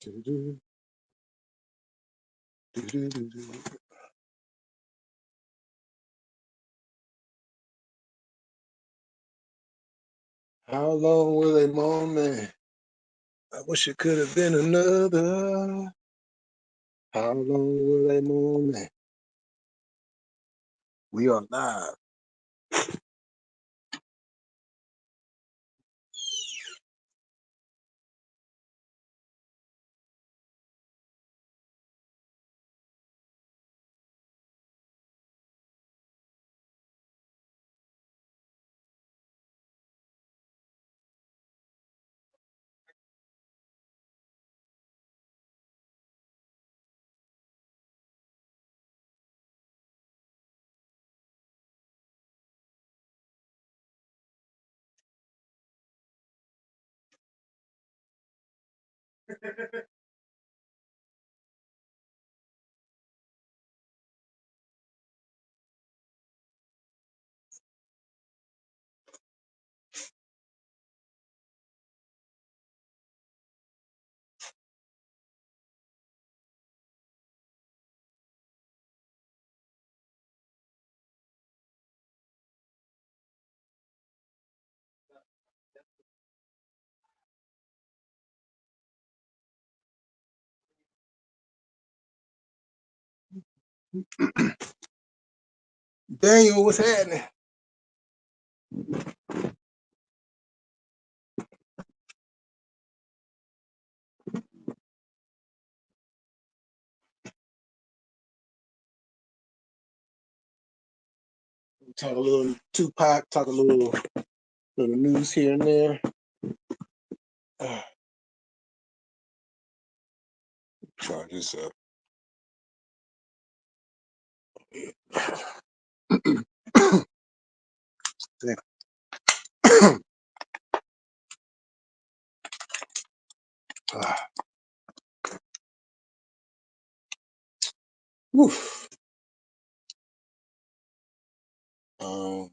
Do-do, do-do-do-do. How long will they moan me? I wish it could have been another. How long will they moan me? We are live. Daniel, what's happening? Talk a little Tupac, talk a little news here and there. Try this up. Woof. Um,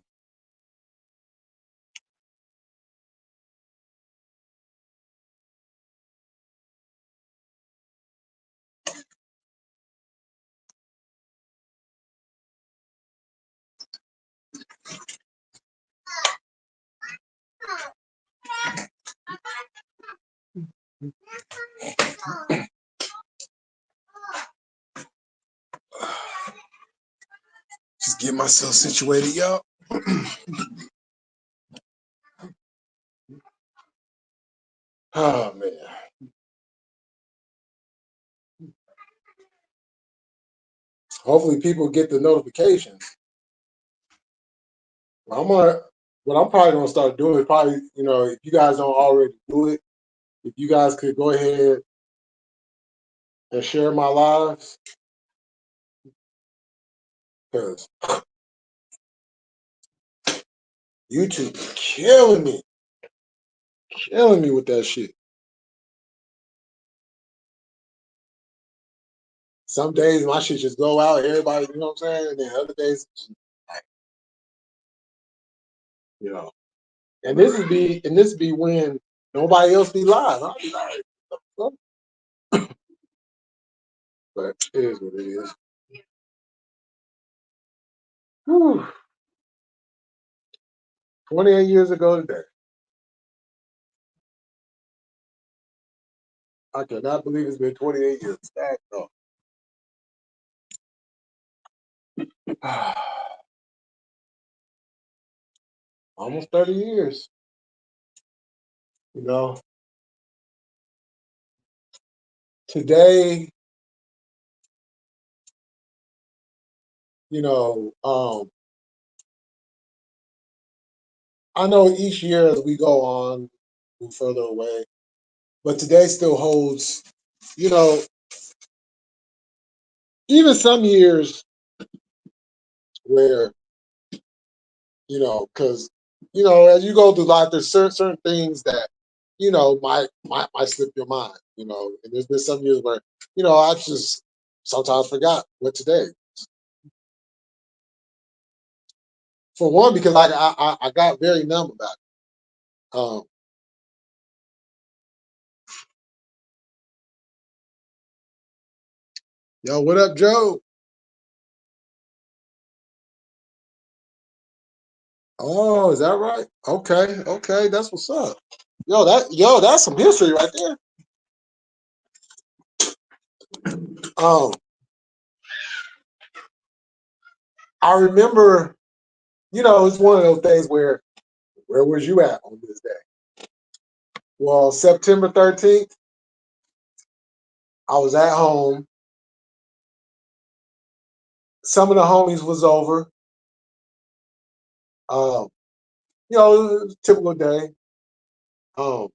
just get myself situated, y'all. Oh man. Hopefully people get the notifications. What I'm probably gonna start doing is probably, if you guys don't already do it, if you guys could go ahead and share my lives, because YouTube is killing me with that shit. Some days my shit just go out, everybody, you know what I'm saying? And then other days, like, you know. And this be when nobody else be live. I'll be like, "What the fuck?" But it is what it is. Whew. 28 years ago today. I cannot believe it's been 28 years. Stacked up. Almost 30 years. You know, today, I know each year as we go on, move further away, but today still holds, you know, even some years where, because, as you go through life, there's certain things that, might slip your mind, and there's been some years where, I just sometimes forgot what today. For one, because I got very numb about it. Yo, what up, Joe? Oh, is that right? Okay, okay, that's what's up. That's some history right there. Um, I remember, it's one of those things where was you at on this day? Well, September 13th, I was at home. Some of the homies was over. Um, it was a typical day. Um,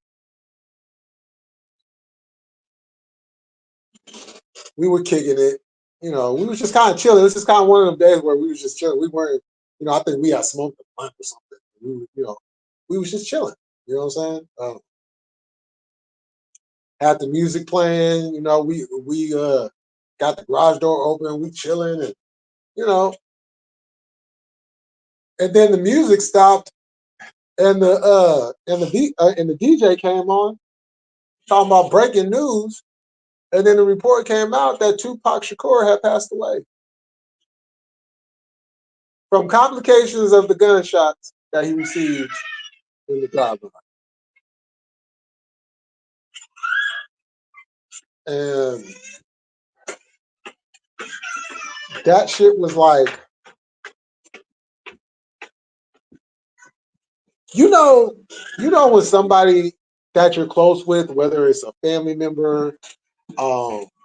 we were kicking it. We was just kind of chilling. It was just kind of one of them days where we was just chilling. We weren't, I think we had smoked a blunt or something. We was just chilling. You know what I'm saying? Had the music playing. We got the garage door open. We chilling, and you know, and then the music stopped, and the DJ came on talking about breaking news, and then the report came out that Tupac Shakur had passed away from complications of the gunshots that he received in the drive-by. And that shit was like, you know, when somebody that you're close with, whether it's a family member,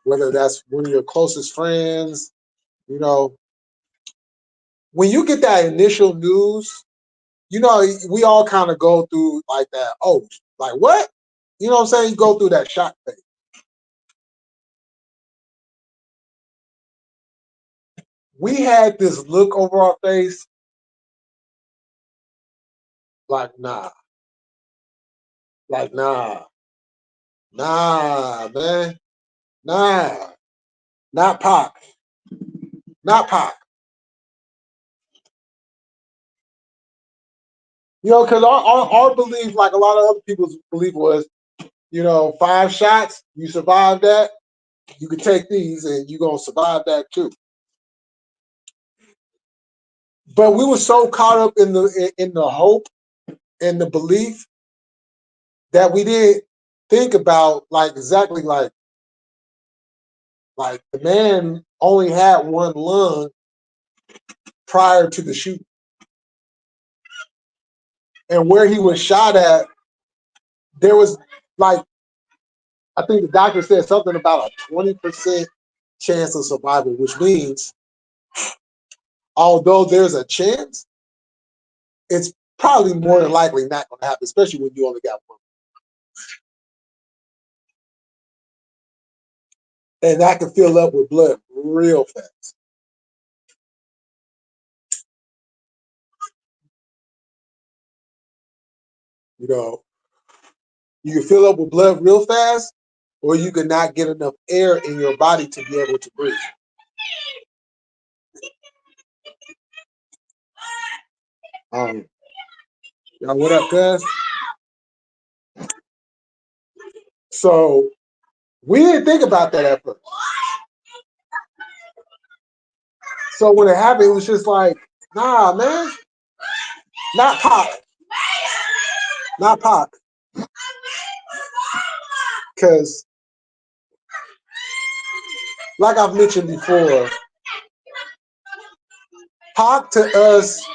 whether that's one of your closest friends, you know, when you get that initial news, we all kind of go through like that. Oh, like what? You know what I'm saying? You go through that shock phase. We had this look over our face, like nah, nah, man, nah, not Pac, not Pac. Because our belief, like a lot of other people's belief, was, 5 shots, you survived that, you can take these and you're gonna survive that too. But we were so caught up in the hope and the belief that we didn't think about, like, exactly, like the man only had one lung prior to the shooting, and where he was shot at, there was, like, I think the doctor said something about a 20% chance of survival, which means although there's a chance, it's probably more than likely not going to happen, especially when you only got one. And that can fill up with blood real fast. You know, you can fill up with blood real fast, or you can not get enough air in your body to be able to breathe. Um, what up, guys? So we didn't think about that at first. So when it happened, it was just like, nah, man, not Pac, not Pac, because like I've mentioned before, Pac to us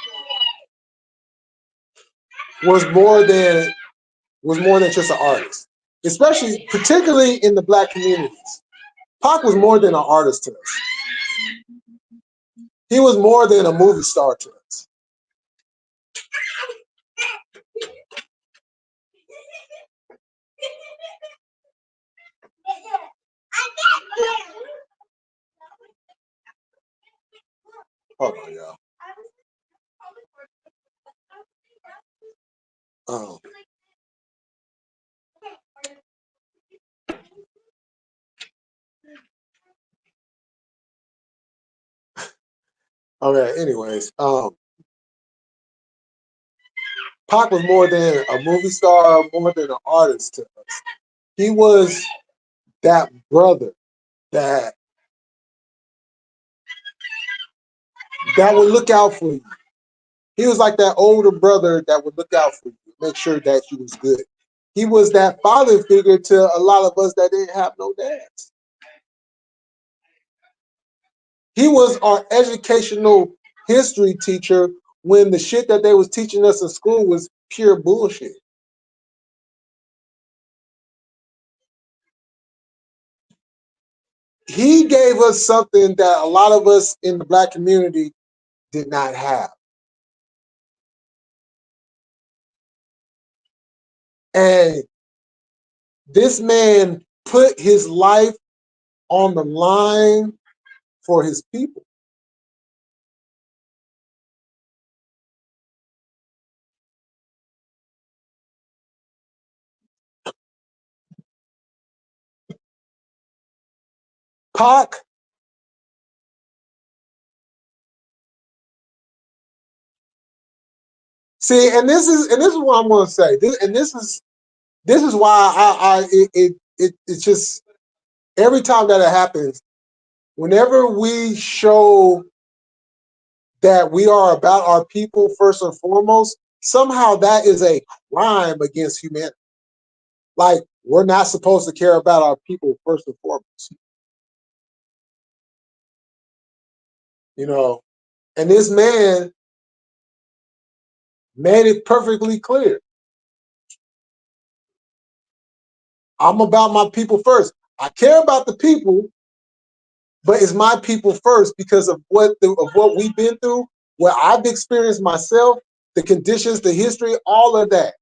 was more than just an artist, especially particularly in the black communities. Pac was more than an artist to us. He was more than a movie star to us. Hold on, y'all. Um, okay, anyways, Pac was more than a movie star, more than an artist to us. He was that brother that that would look out for you. He was like that older brother that would look out for you, make sure that you was good. He was that father figure to a lot of us that didn't have no dads. He was our educational history teacher when the shit that they was teaching us in school was pure bullshit. He gave us something that a lot of us in the Black community did not have. And this man put his life on the line for his people. Pac, see, and this is what I'm going to say. This is why it's just every time that it happens, whenever we show that we are about our people first and foremost, somehow that is a crime against humanity. Like, we're not supposed to care about our people first and foremost. You know, and this man made it perfectly clear. I'm about my people first. I care about the people, but it's my people first because of what we've been through, what I've experienced myself, the conditions, the history, all of that.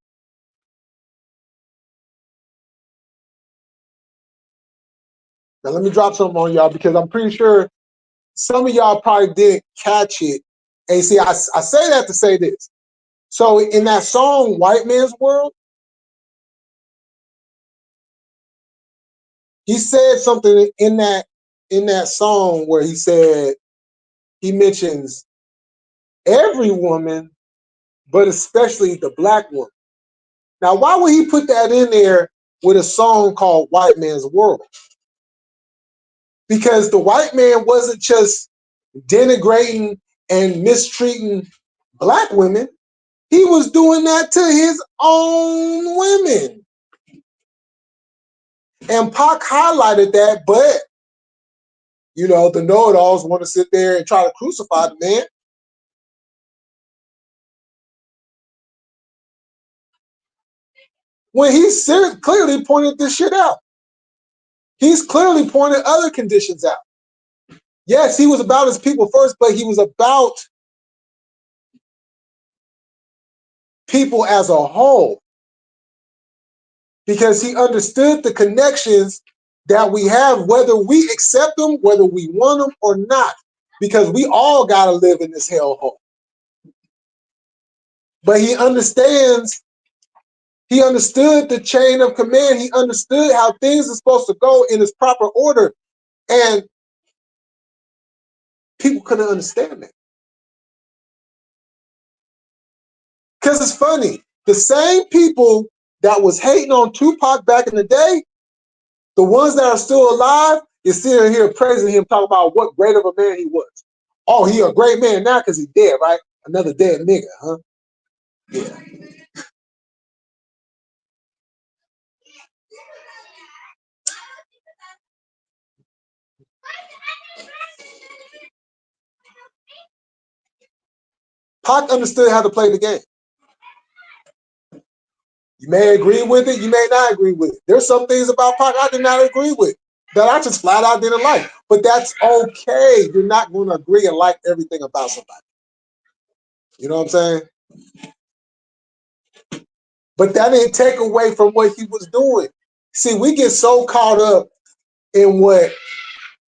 Now let me drop something on y'all because I'm pretty sure some of y'all probably didn't catch it. And see, I say that to say this. So in that song, White Man's World, he said something in that song where he mentions every woman, but especially the Black woman. Now, why would he put that in there with a song called White Man's World? Because the white man wasn't just denigrating and mistreating Black women. He was doing that to his own women. And Pac highlighted that, but, you know, the know-it-alls want to sit there and try to crucify the man. When he's clearly pointed this shit out. He's clearly pointed other conditions out. Yes, he was about his people first, but he was about people as a whole because he understood the connections that we have, whether we accept them, whether we want them or not, because we all got to live in this hellhole. But he understood the chain of command. He understood how things are supposed to go in its proper order. And people couldn't understand that. Because it's funny. The same people that was hating on Tupac back in the day, the ones that are still alive, is sitting here praising him, talking about what great of a man he was. Oh, he a great man now because he's dead, right? Another dead nigga, huh? Yeah. Pac understood how to play the game. You may agree with it, you may not agree with it. There's some things about Pac I did not agree with that I just flat out didn't like. But that's okay. You're not going to agree and like everything about somebody. You know what I'm saying? But that didn't take away from what he was doing. See, we get so caught up in what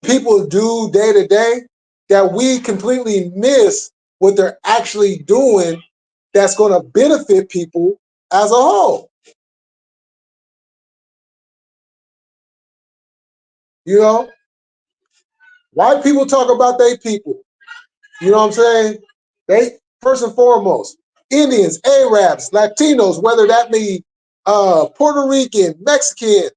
people do day to day that we completely miss what they're actually doing that's going to benefit people as a whole. You know, white people talk about their people. You know what I'm saying? They, first and foremost, Indians, Arabs, Latinos, whether that be Puerto Rican, Mexican.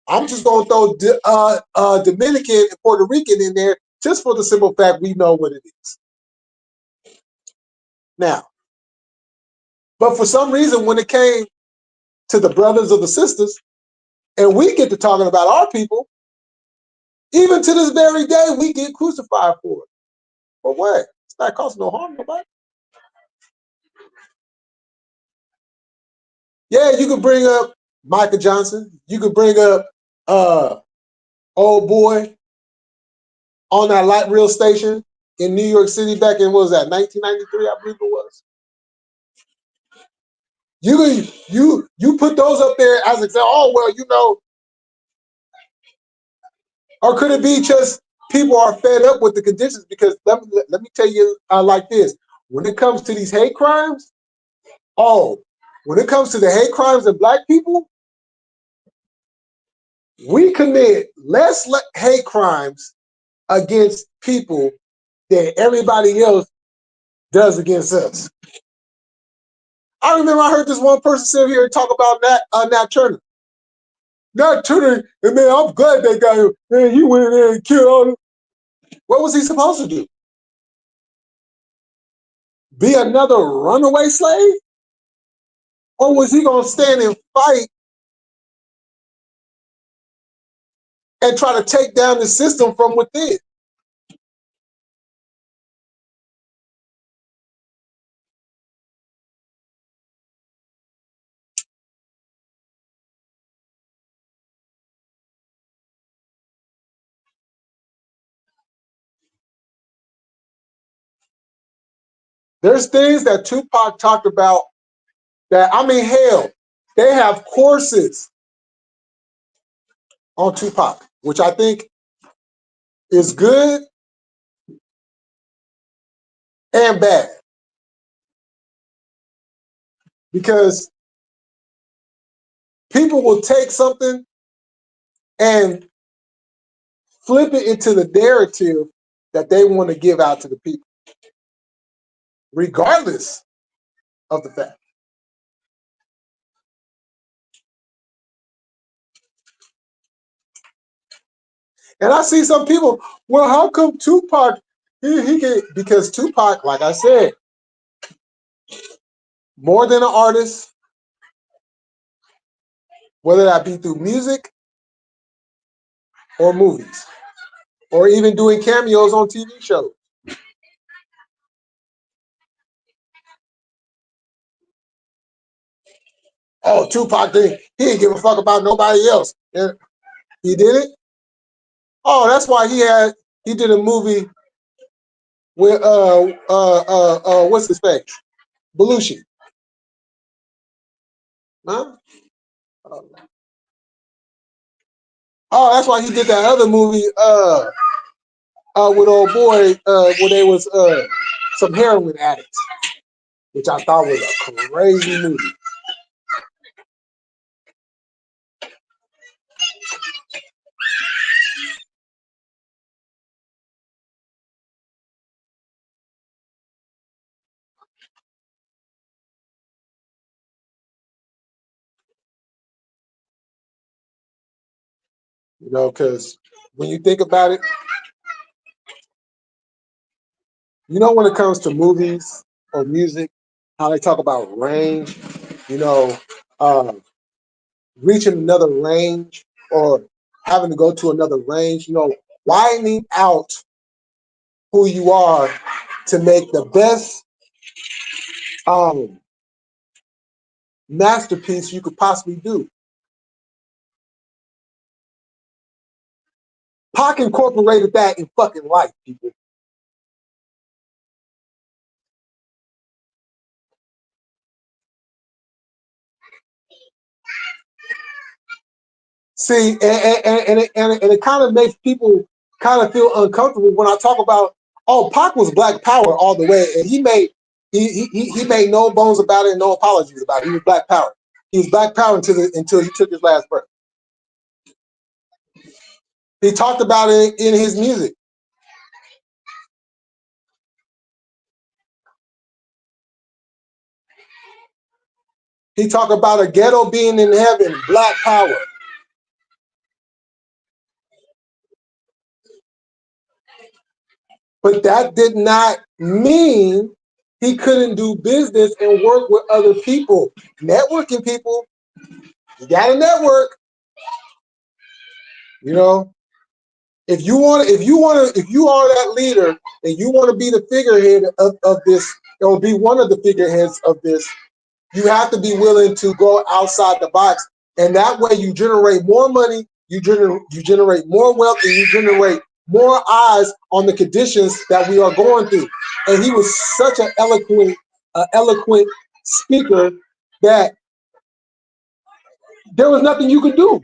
I'm just going to throw Dominican and Puerto Rican in there just for the simple fact we know what it is. now. But for some reason, when it came to the brothers or the sisters, and we get to talking about our people, even to this very day, we get crucified for it. For what? It's not causing no harm to nobody. Yeah, you could bring up Michael Johnson. You could bring up old boy on that light rail station in New York City back in, what was that, 1993, I believe it was. You put those up there as example. Oh well, you know, or could it be just people are fed up with the conditions? Because let me tell you like this: when it comes to these hate crimes, when it comes to the hate crimes of Black people, we commit less hate crimes against people than everybody else does against us. I remember I heard this one person sit here and talk about Nat Turner. Nat Turner, and man, I'm glad they got him. Man, he went in there and killed all them. What was he supposed to do? Be another runaway slave? Or was he going to stand and fight and try to take down the system from within? There's things that Tupac talked about that, I mean, hell, they have courses on Tupac, which I think is good and bad. Because people will take something and flip it into the narrative that they want to give out to the people, regardless of the fact. And I see some people, well, how come Tupac, he get, because Tupac, like I said, more than an artist, whether that be through music or movies, or even doing cameos on TV shows. Oh, Tupac, he didn't give a fuck about nobody else. And he did it? Oh, that's why he did a movie with what's his face? Belushi. Huh? Oh, that's why he did that other movie with old boy where they was some heroin addicts, which I thought was a crazy movie. You know, because when you think about it, you know, when it comes to movies or music, how they talk about range, you know, uh, reaching another range or having to go to another range, you know, widening out who you are to make the best masterpiece you could possibly do. Pac incorporated that in fucking life, people. See, and it kind of makes people kind of feel uncomfortable when I talk about, oh, Pac was Black Power all the way, and he made no bones about it and no apologies about it. He was Black Power. He was Black Power until he took his last breath. He talked about it in his music. He talked about a ghetto being in heaven, Black Power. But that did not mean he couldn't do business and work with other people. Networking people, you got to network. You know, if you are that leader and you want to be the figurehead of this, or be one of the figureheads of this, you have to be willing to go outside the box. And that way you generate more money, you generate more wealth, and you generate more eyes on the conditions that we are going through. And he was such an eloquent speaker that there was nothing you could do.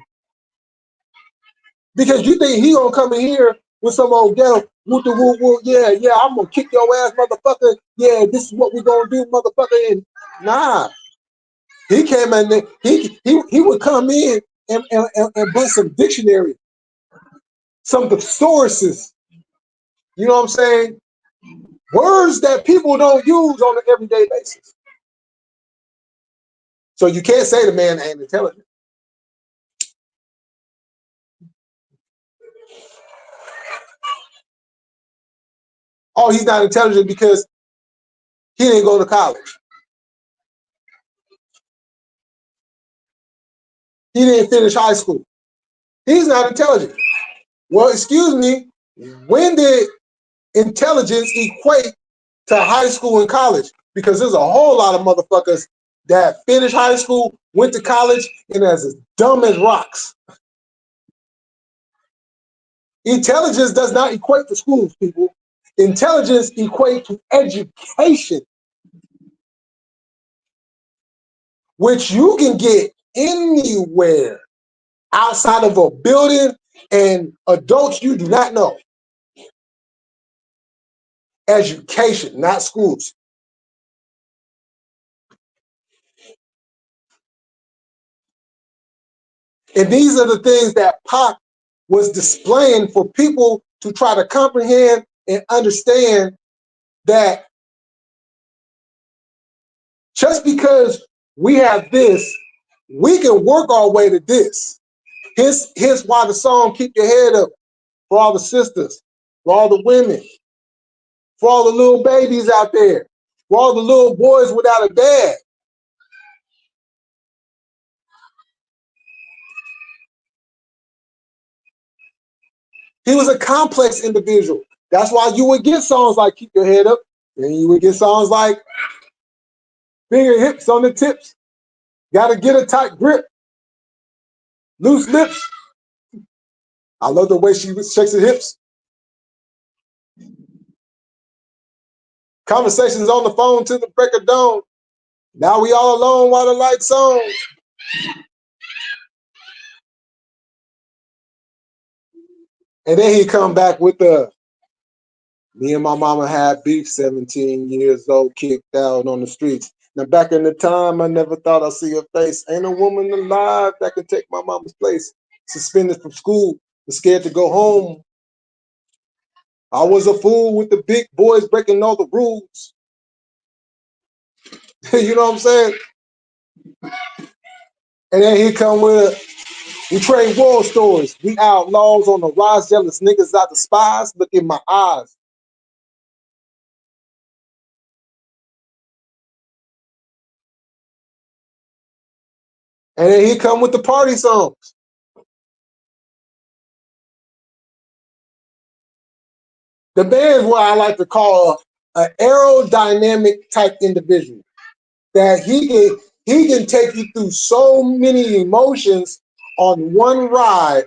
Because you think he gonna come in here with some old ghetto, woo woo woo, yeah, I'm gonna kick your ass, motherfucker. Yeah, this is what we gonna do, motherfucker. And nah, he came in there, he would come in and bring some dictionary, some thesauruses. You know what I'm saying? Words that people don't use on an everyday basis. So you can't say the man ain't intelligent. Oh, he's not intelligent because he didn't go to college. He didn't finish high school. He's not intelligent. Well, excuse me, when did intelligence equate to high school and college? Because there's a whole lot of motherfuckers that finished high school, went to college, and as dumb as rocks. Intelligence does not equate to schools, people. Intelligence equates to education, which you can get anywhere outside of a building and adults you do not know. Education, not schools. And these are the things that Pac was displaying for people to try to comprehend and understand that just because we have this, we can work our way to this. Here's why the song Keep Your Head Up, for all the sisters, for all the women, for all the little babies out there, for all the little boys without a dad. He was a complex individual. That's why you would get songs like Keep Your Head Up, and you would get songs like Finger Hips on the Tips, Gotta Get a Tight Grip, Loose Lips. I love the way she shakes her hips. Conversations on the phone till the break of dawn. Now we all alone while the lights on. And then he come back with the, me and my mama had beef, 17 years old, kicked out on the streets. Now back in the time, I never thought I'd see her face. Ain't a woman alive that could take my mama's place. Suspended from school, was scared to go home. I was a fool with the big boys breaking all the rules. You know what I'm saying? And then he come with, we trade war stories. We outlaws on the rise, jealous niggas out the spies. Look in my eyes. And then he come with the party songs. The man is what I like to call an aerodynamic type individual. That he can take you through so many emotions on one ride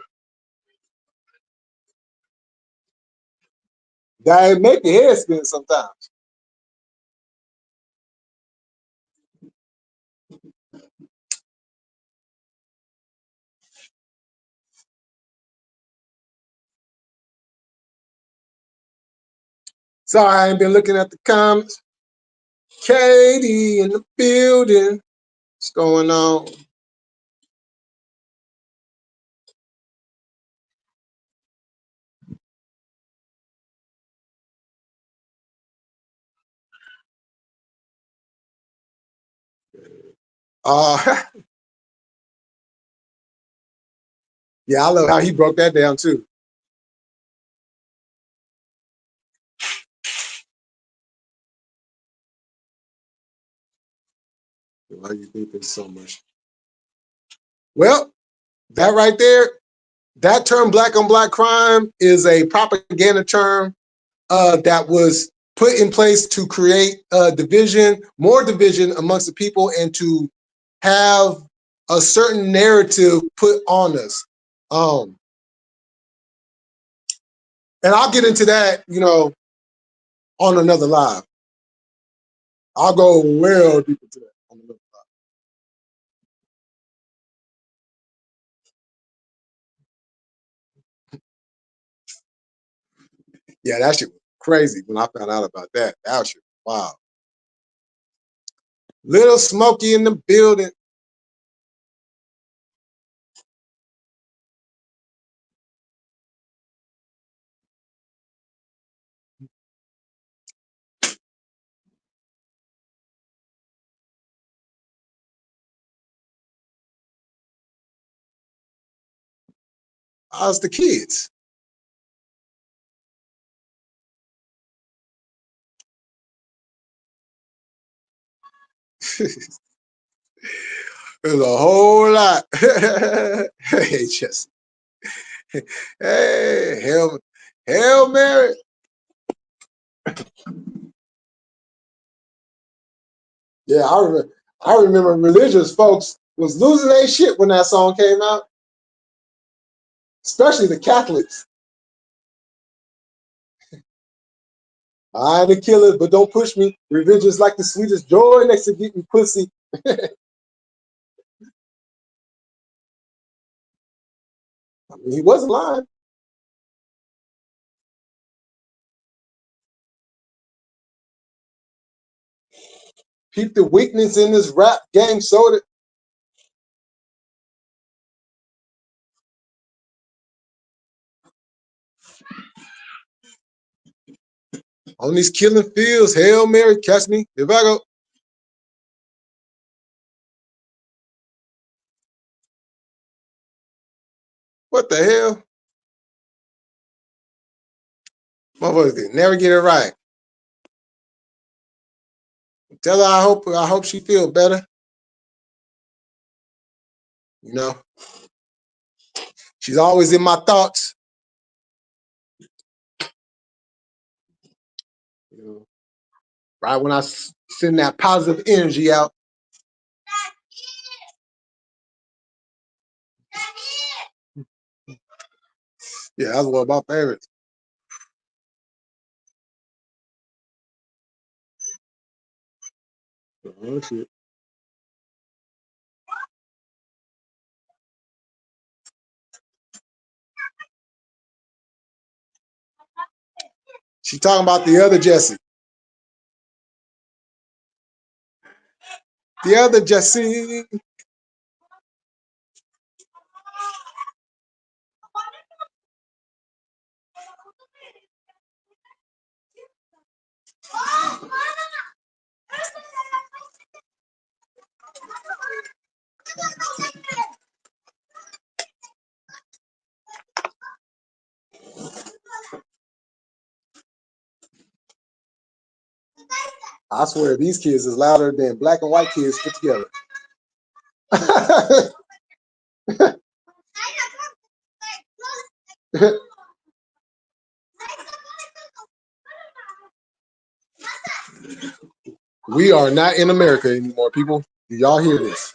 that it make your head spin sometimes. Sorry, I ain't been looking at the comments. Katie in the building. What's going on? Yeah, I love how he broke that down too. Why you think there's so much? Well, that right there, that term black on black crime is a propaganda term that was put in place to create division, more division amongst the people, and to have a certain narrative put on us. And I'll get into that, on another live. I'll go well deep into that on another live. Yeah, that shit was crazy when I found out about that. That shit, wow. Little Smokey in the building. How's the kids? There's a whole lot. Hey, just hey, Hail Mary. Yeah, I remember religious folks was losing their shit when that song came out, especially the Catholics. I ain't a killer, but don't push me. Revenge is like the sweetest joy next to getting pussy. I mean, he wasn't lying. Peep the weakness in this rap game, so that on these killing fields, Hail Mary, catch me if I go. What the hell? Motherfuckers never get it right. Tell her I hope she feel better. You know, she's always in my thoughts. You know, right when I send that positive energy out. Yeah, that's one of my favorites. Oh, shit. She talking about the other Jesse. The other Jesse. I swear these kids is louder than black and white kids put together. We are not in America anymore, people. Do y'all hear this?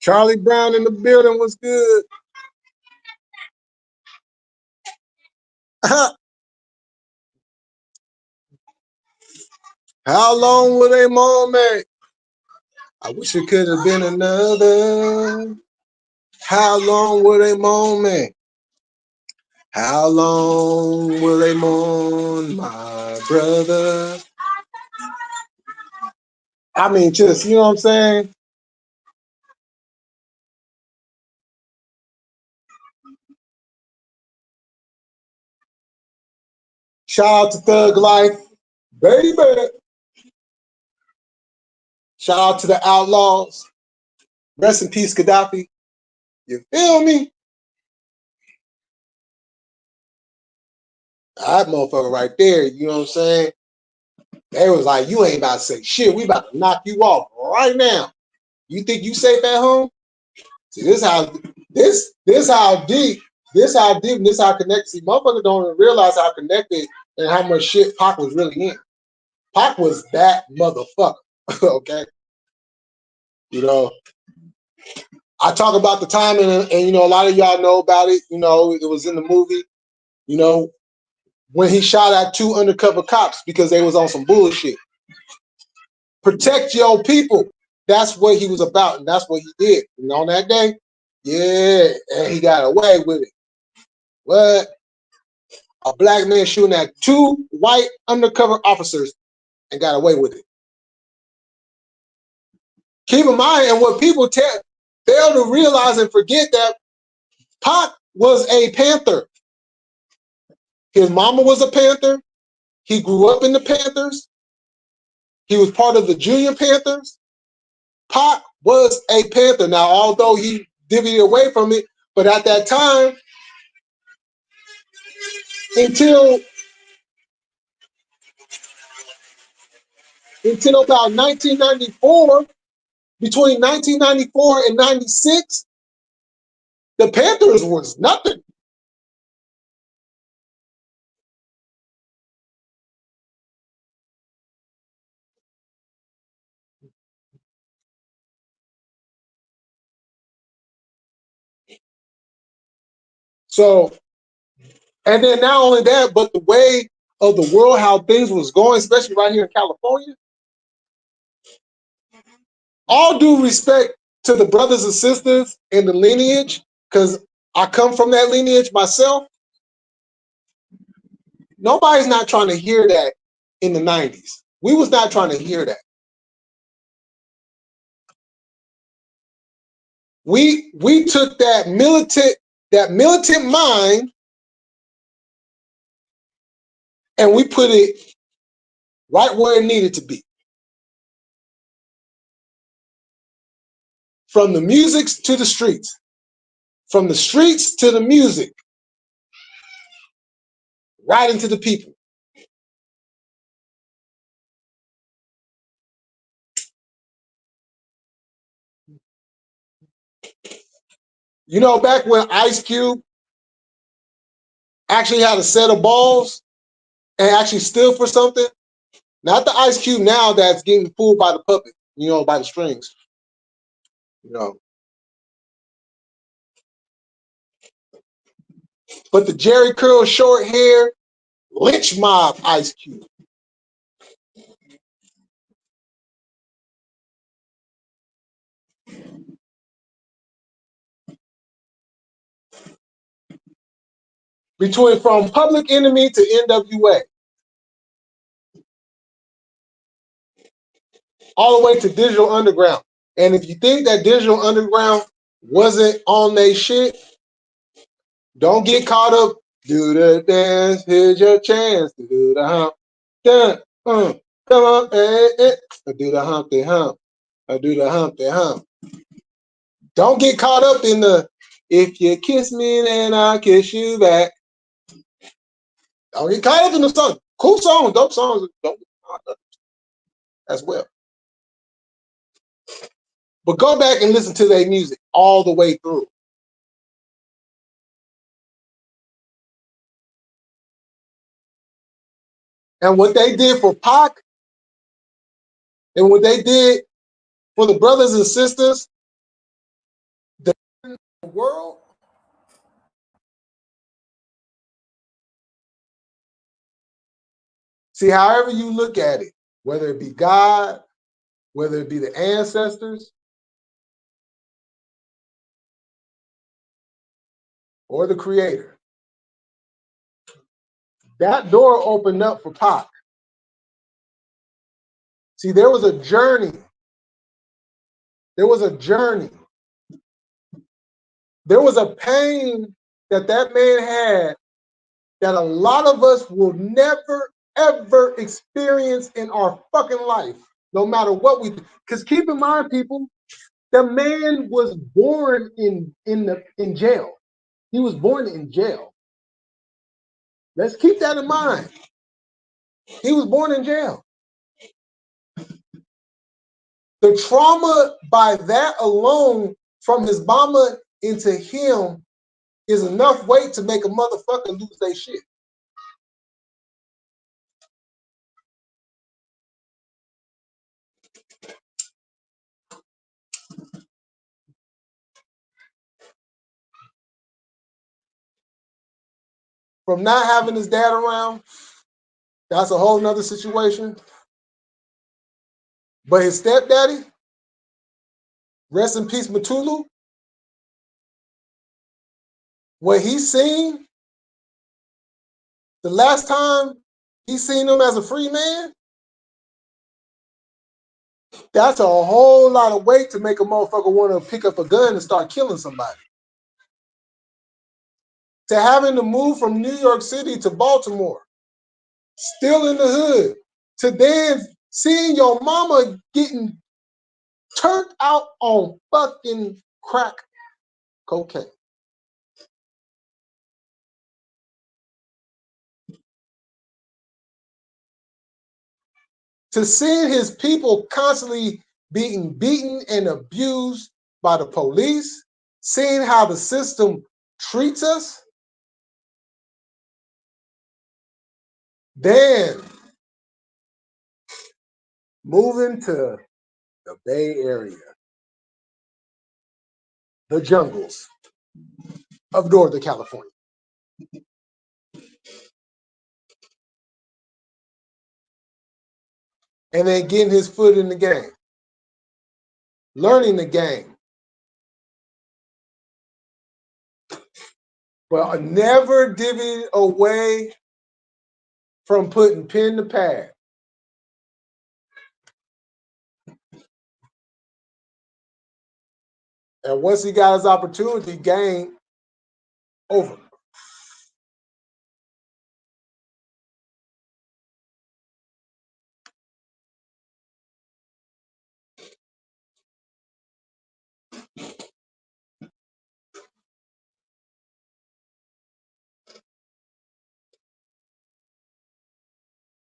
Charlie Brown in the building was good. How long will they moan me? I wish it could have been another. How long will they moan me? How long will they mourn my brother? I mean, just, you know what I'm saying? Shout out to Thug Life, baby. Shout out to the Outlaws. Rest in peace, Gaddafi. You feel me? That motherfucker right there, you know what I'm saying? They was like, you ain't about to say shit. We about to knock you off right now. You think you safe at home? See, this how deep, and this how connected. See, motherfuckers don't even realize how connected and how much shit Pac was really in. Pac was that motherfucker. Okay. You know, I talk about the time and you know, a lot of y'all know about it. You know, it was in the movie, you know, when he shot at 2 undercover cops because they was on some bullshit. Protect your people. That's what he was about, and that's what he did. And on that day, yeah, and he got away with it. What? A black man shooting at 2 white undercover officers and got away with it. Keep in mind, and what people fail to realize and forget that Pac was a Panther. His mama was a Panther. He grew up in the Panthers. He was part of the Junior Panthers. Pac was a Panther. Now, although he divvied away from it, but at that time, until about 1994, between 1994 and 96, the Panthers was nothing. So, and then not only that, but the way of the world, how things was going, especially right here in California. All due respect to the brothers and sisters in the lineage, because I come from that lineage myself. Nobody's not trying to hear that in the 90s. We was not trying to hear that. We took that militant mind and we put it right where it needed to be. From the music to the streets. From the streets to the music. Right into the people. You know, back when Ice Cube actually had a set of balls and actually stood for something, not the Ice Cube now that's getting fooled by the puppet, you know, by the strings. You know. But the Jerry curl, short hair, lynch mob Ice Cube. From Public Enemy to NWA. All the way to Digital Underground. And if you think that Digital Underground wasn't on their shit, don't get caught up. Do the dance, here's your chance to do the hump. Come on, do the Humpty Hump. Do the Humpty Hump. Don't get caught up in the if you kiss me, then I'll kiss you back. Don't get caught up in the song. Cool songs, dope songs, don't get caught up as well. But go back and listen to their music all the way through. And what they did for Pac and what they did for the brothers and sisters, the world. See, however you look at it, whether it be God, whether it be the ancestors, or the creator, that door opened up for Pac. See, there was a journey. There was a journey. There was a pain that man had that a lot of us will never, ever experience in our fucking life, no matter what we do. Because keep in mind, people, The man was born in jail. He was born in jail. Let's keep that in mind. He was born in jail. The trauma by that alone, from his mama into him, is enough weight to make a motherfucker lose their shit. From not having his dad around, that's a whole nother situation. But his stepdaddy, rest in peace, Mutulu, what he's seen, the last time he seen him as a free man, that's a whole lot of weight to make a motherfucker want to pick up a gun and start killing somebody. To having to move from New York City to Baltimore, still in the hood, to then seeing your mama getting turned out on fucking crack cocaine. To seeing his people constantly being beaten and abused by the police, seeing how the system treats us, then moving to the Bay Area, the jungles of Northern California. And then getting his foot in the game, learning the game. But never divvied away from putting pen to pad. And once he got his opportunity, game over.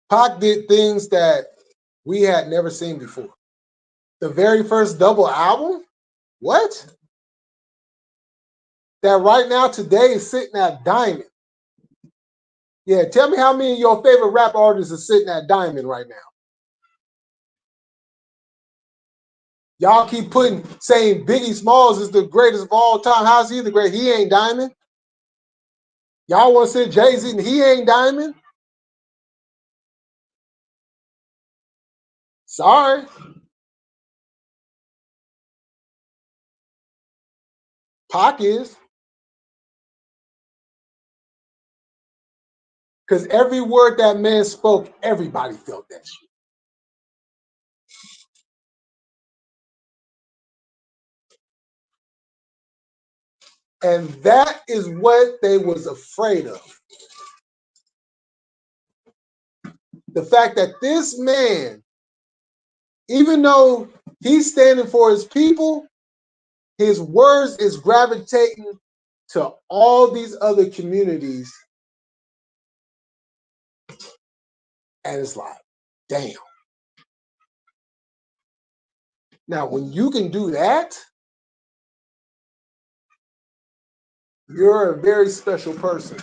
Pac did things that we had never seen before. The very first double album? What? That right now today is sitting at Diamond. Yeah, tell me how many of your favorite rap artists are sitting at Diamond right now. Y'all keep saying Biggie Smalls is the greatest of all time. How's he the great? He ain't Diamond. Y'all want to say Jay-Z and he ain't Diamond? Sorry. Pac is. Because every word that man spoke, everybody felt that shit. And that is what they was afraid of. The fact that this man, even though he's standing for his people, his words is gravitating to all these other communities. And it's like, damn. Now, when you can do that, you're a very special person.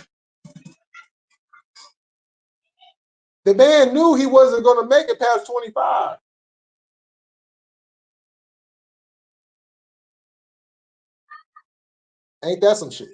The man knew he wasn't going to make it past 25. Ain't that some shit?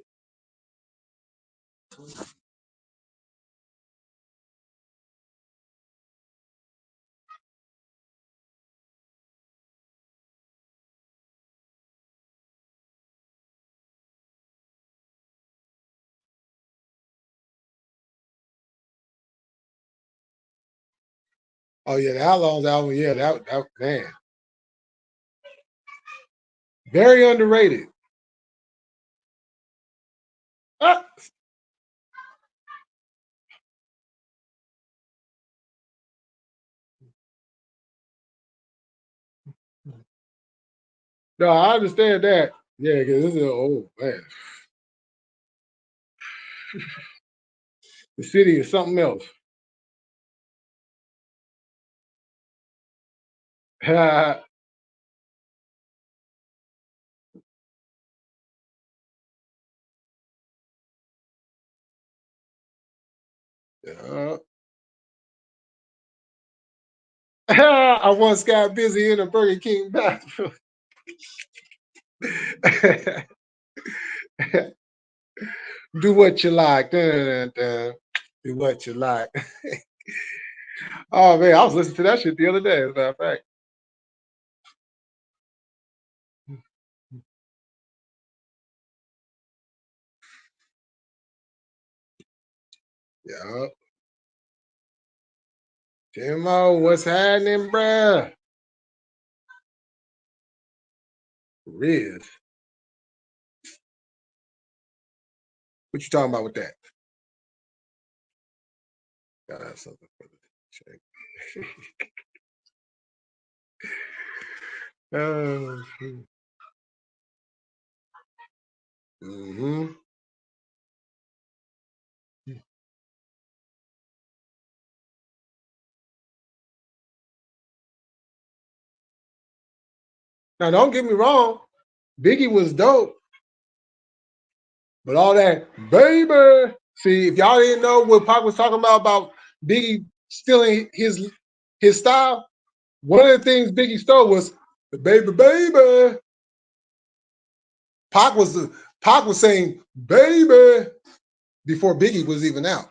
Oh yeah, the Outlaws album, yeah, that man. Very underrated. Ah. No, I understand that. Yeah, because this is oh man, the city is something else. Yeah, I once got busy in a Burger King bathroom. Do what you like. Dun, dun, dun. Do what you like. Oh man, I was listening to that shit the other day, as a matter of fact. Yeah. Timo, what's happening, bruh? Riz. What you talking about with that? Gotta have something for the check. Oh, mm-hmm. Now, don't get me wrong. Biggie was dope, but all that baby. See, if y'all didn't know what Pac was talking about Biggie stealing his style, one of the things Biggie stole was the baby, baby. Pac was Pac was saying baby before Biggie was even out.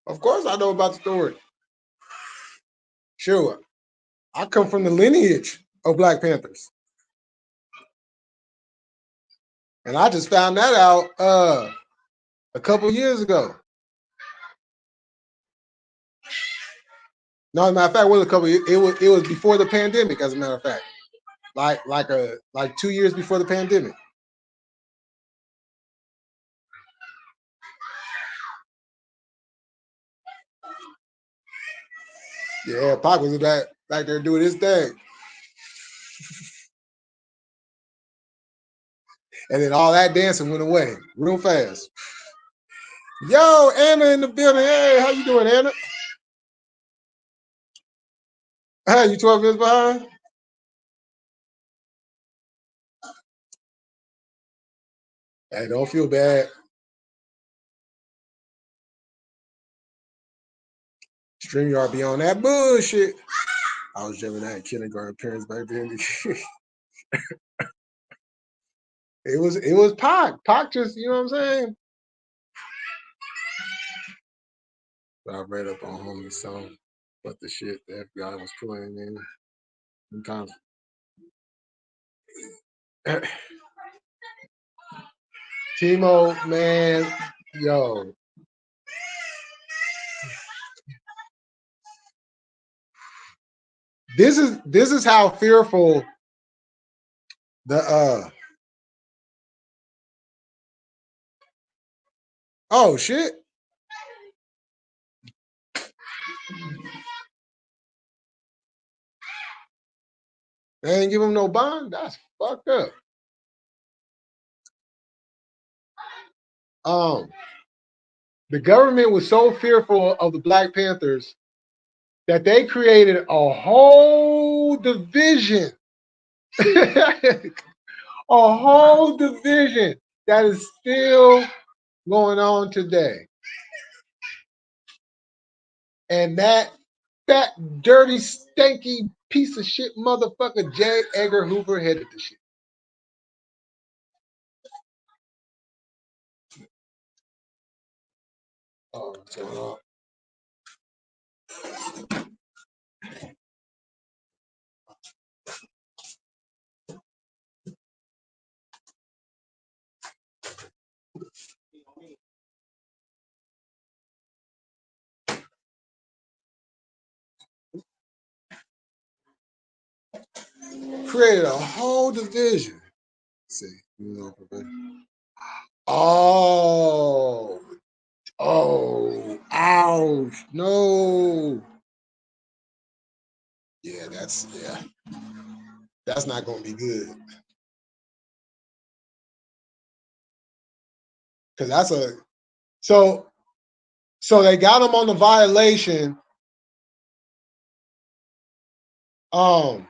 Of course, I know about the story. Sure, I come from the lineage of Black Panthers, and I just found that out a couple years ago. No, as a matter of fact, it was a couple. It was before the pandemic. As a matter of fact, like 2 years before the pandemic. Yeah, Pac was back there doing his thing, and then all that dancing went away real fast. Yo, Anna in the building. Hey, how you doing, Anna? Hey, you 12 minutes behind? Hey, don't feel bad. StreamYard be on that bullshit. I was Gemini kindergarten parents back then. It was Pac. Pac just, you know what I'm saying? But I read up on homie song, but the shit the FBI was playing in sometimes. Timo, man, yo, this is how fearful the oh shit. They ain't give him no bond. That's fucked up. Um, the government was so fearful of the Black Panthers that they created a whole division, a whole division that is still going on today. And that dirty, stanky piece of shit motherfucker J. Edgar Hoover headed the shit. Oh, so, created a whole division. Let's see. He was on probation. Oh, ouch. No. Yeah, that's not gonna be good. Because that's a so they got him on the violation. Um,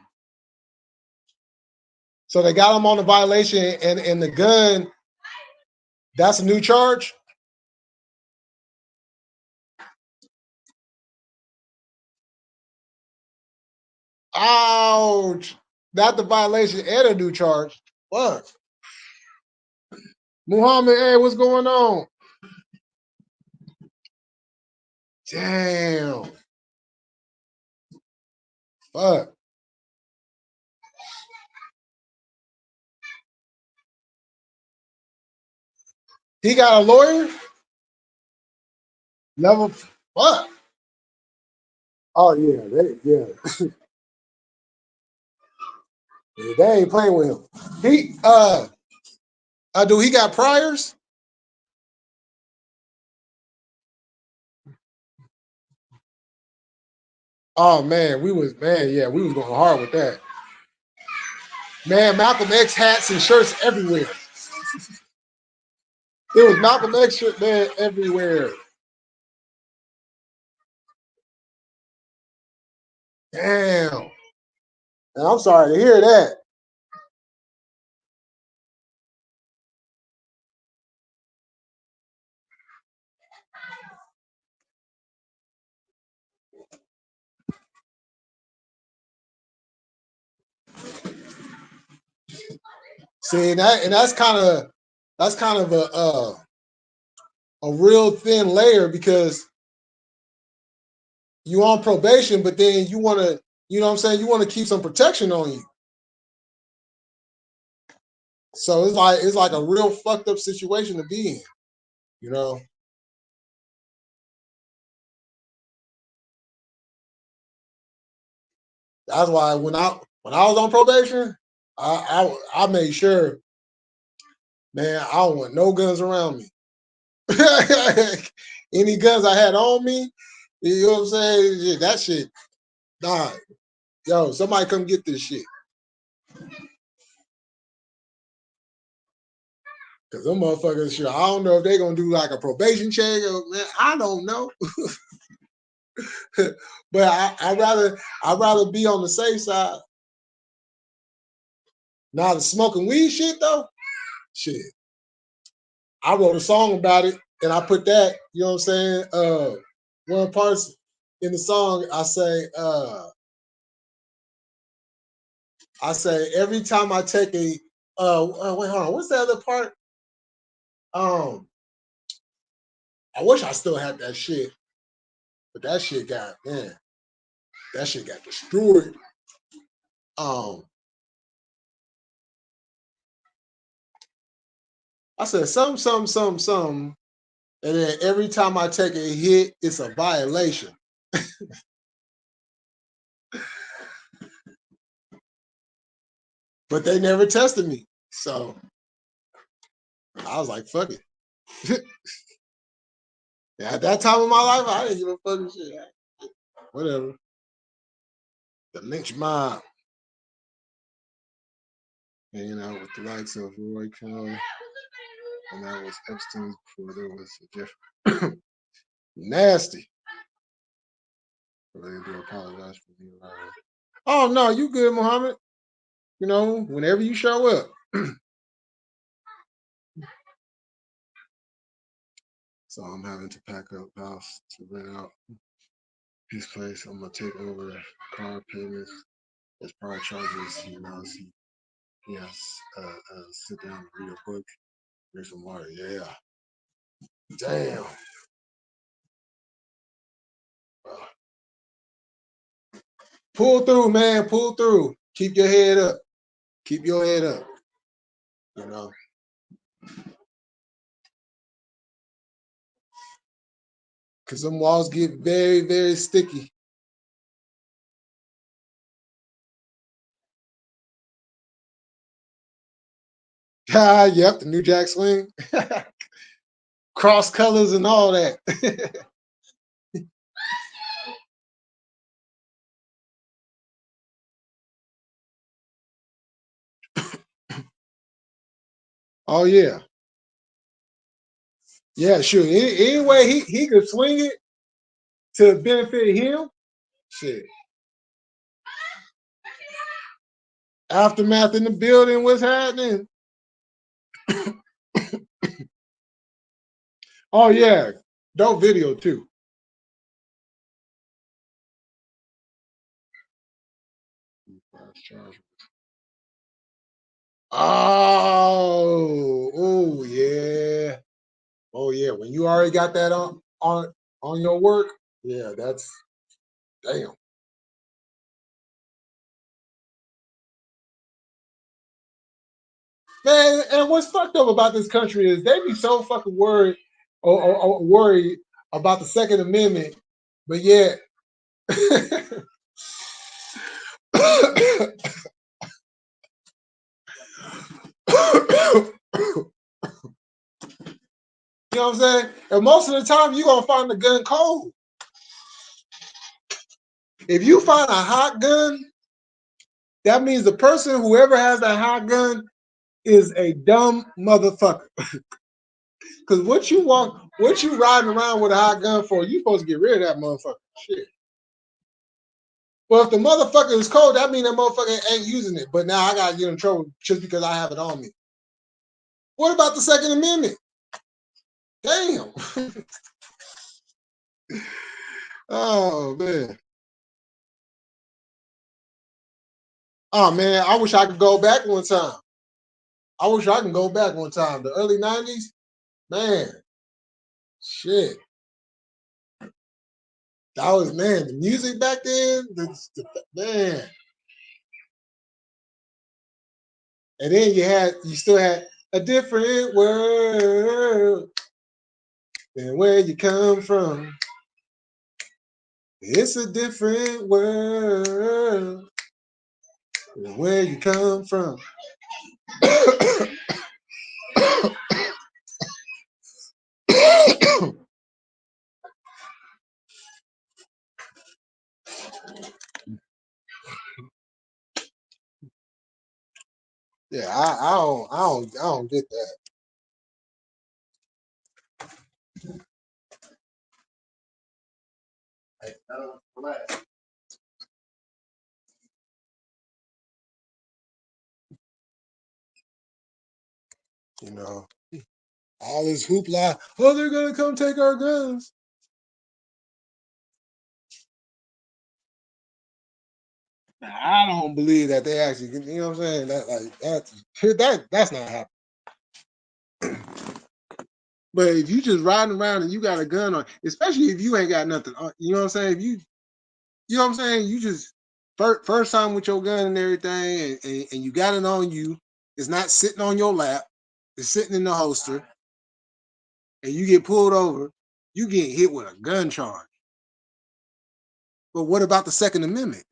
so they got him on the violation and the gun, that's a new charge. Ouch. Not the violation and a new charge. What? Muhammad, hey, what's going on? Damn. Fuck. He got a lawyer? Level fuck. Oh yeah, they ain't playing with him. He do he got priors? Oh man, we was going hard with that. Man, Malcolm X hats and shirts everywhere. It was Malcolm X shirt, man, everywhere. Damn. And I'm sorry to hear that. See, that's kind of a real thin layer because you on probation, but then you want to, you know what I'm saying, you want to keep some protection on you. So it's like a real fucked up situation to be in, you know. That's why when I was on probation, I made sure, man, I don't want no guns around me. Any guns I had on me, you know what I'm saying? Yeah, that shit, nah, yo, somebody come get this shit. Cause them motherfuckers, sure, I don't know if they gonna do like a probation check or man, I don't know. But I'd rather be on the safe side. Now the smoking weed shit though, shit. I wrote a song about it and I put that, you know what I'm saying? One parts in the song I say every time I take a wait, hold on, what's the other part? Um, I wish I still had that shit, but that shit got man, that shit got destroyed. Um, I said some, and then every time I take a hit, it's a violation. But they never tested me, so I was like, fuck it. At that time of my life, I didn't give a fucking shit. Whatever. The lynch mob, hanging out with the likes of Roy Cohn, and that was Epstein before there was a Jeff. Nasty. But they do apologize for being around. Oh no, you good, Muhammad. You know, whenever you show up. So I'm having to pack up house to rent out his place. I'm gonna take over car payments as part charges. He knows he has sit down and read a book, drink some water. Yeah. Damn. Uh, pull through, man. Pull through. Keep your head up. Keep your head up. You know, because some walls get very, very sticky. Yep, the New Jack Swing. Cross colors and all that. Oh yeah. Yeah, sure. Any way he could swing it to benefit him, shit. Aftermath in the building, what's happening? Oh yeah, dope video too. Oh yeah. Oh yeah. When you already got that on your work, yeah, that's damn. Man, and what's fucked up about this country is they be so fucking worried or worried about the Second Amendment, but yet You know what I'm saying? And most of the time, you're gonna find the gun cold. If you find a hot gun, that means the person, whoever has that hot gun, is a dumb motherfucker. Because what you riding around with a hot gun for, you supposed to get rid of that motherfucker. Shit. Well, if the motherfucker is cold, that means that motherfucker ain't using it. But now I gotta get in trouble just because I have it on me. What about the Second Amendment? Damn. Oh man. Oh man, I wish I could go back one time. I wish I can go back one time. The early 90s, man, shit. That was, man, the music back then, man. And then you still had a different world than where you come from. It's a different world than where you come from. Yeah, I don't get that. You know, all this hoopla. Oh, they're gonna come take our guns. Now, I don't believe that they actually. You know what I'm saying? That's not happening. But if you just riding around and you got a gun on, especially if you ain't got nothing on, you know what I'm saying? If you know what I'm saying? You just first time with your gun and everything, and you got it on you. It's not sitting on your lap. It's sitting in the holster, and you get pulled over. You get hit with a gun charge. But what about the Second Amendment?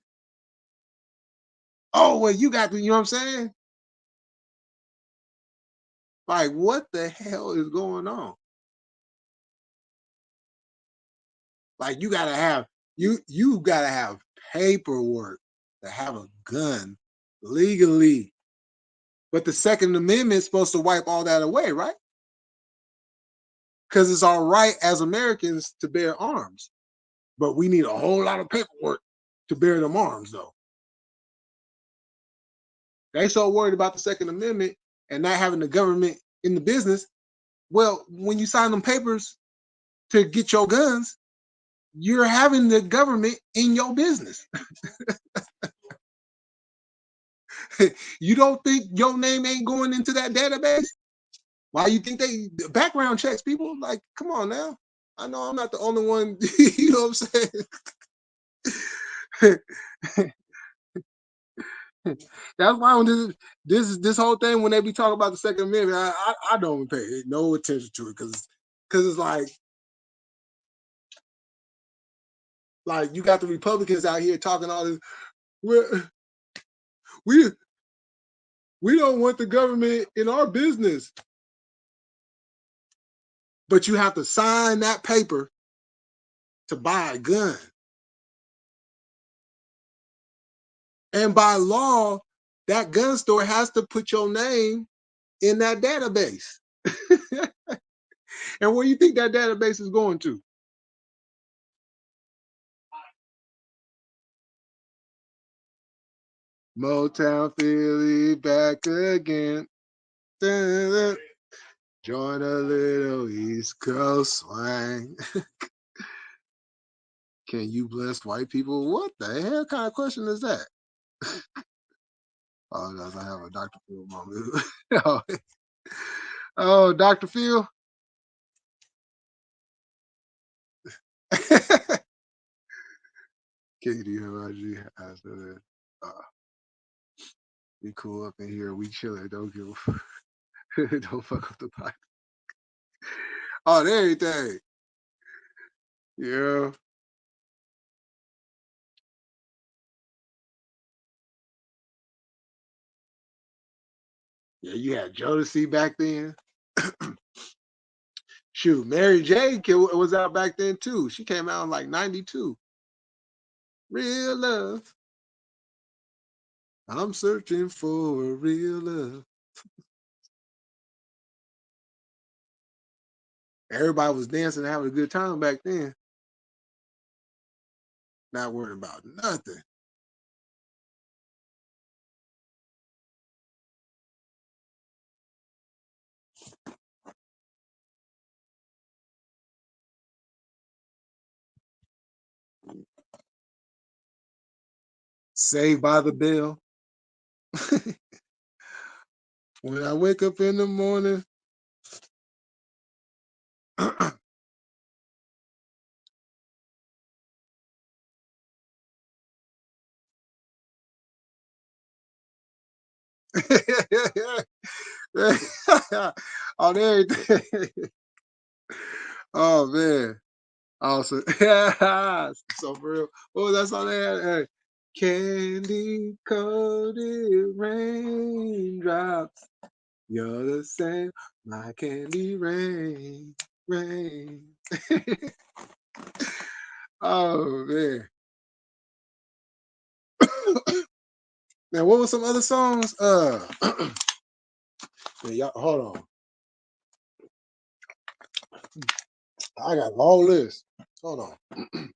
Oh, well, you got the, you know what I'm saying? Like, what the hell is going on? Like, you gotta have paperwork to have a gun legally. But the Second Amendment is supposed to wipe all that away, right? Because it's all right as Americans to bear arms. But we need a whole lot of paperwork to bear them arms, though. They so worried about the Second Amendment and not having the government in the business. Well, when you sign them papers to get your guns, you're having the government in your business. You don't think your name ain't going into that database? Why you think they background checks people? Like, come on now. I know I'm not the only one, you know what I'm saying? That's why when this whole thing, when they be talking about the Second Amendment, I don't pay no attention to it because it's like you got the Republicans out here talking all this. We We don't want the government in our business. But you have to sign that paper to buy a gun. And by law, that gun store has to put your name in that database. And where you think that database is going to? Motown Philly back again. Join a little East Coast swang. Can you bless white people? What the hell kind of question is that? Oh, does I have a Dr. Phil moment? Oh, Dr. Phil. Can you imagine? We cool up in here. We chilling. Don't give a don't fuck up the pipe. On everything. Yeah. Yeah, you had Jodeci back then. Shoot, Mary J was out back then too. She came out in like 92. Real love. I'm searching for a real love. Everybody was dancing and having a good time back then. Not worrying about nothing. Saved by the Bell. When I wake up in the morning. On everything. Oh man. Awesome. So for real. What was that song they had? Hey, candy coated raindrops. You're the same. My candy rain. Oh man. Now what were some other songs? Yeah, y'all, hold on. I got a long list. Hold on. Let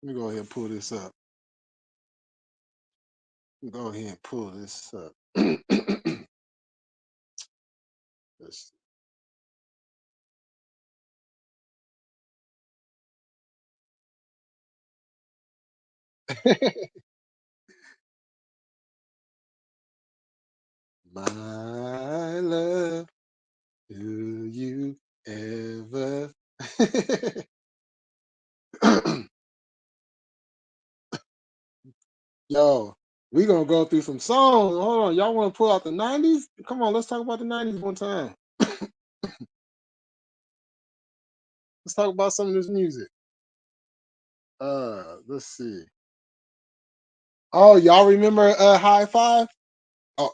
me go ahead and pull this up. Go ahead and pull this up. Let's My love, do you ever? Yo, we gonna go through some songs. Hold on, y'all want to pull out the '90s? Come on, let's talk about the '90s one time. Let's talk about some of this music. Let's see. Oh, y'all remember High Five? Oh,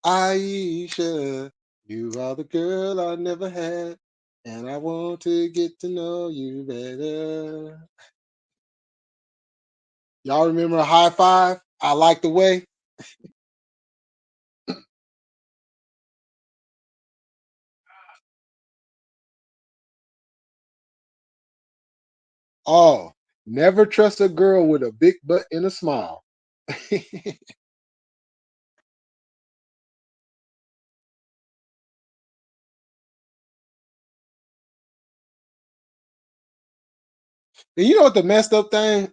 Aisha, you are the girl I never had, and I want to get to know you better. Y'all remember High Five? I Like the Way. Oh, never trust a girl with a big butt and a smile. And you know what the messed up thing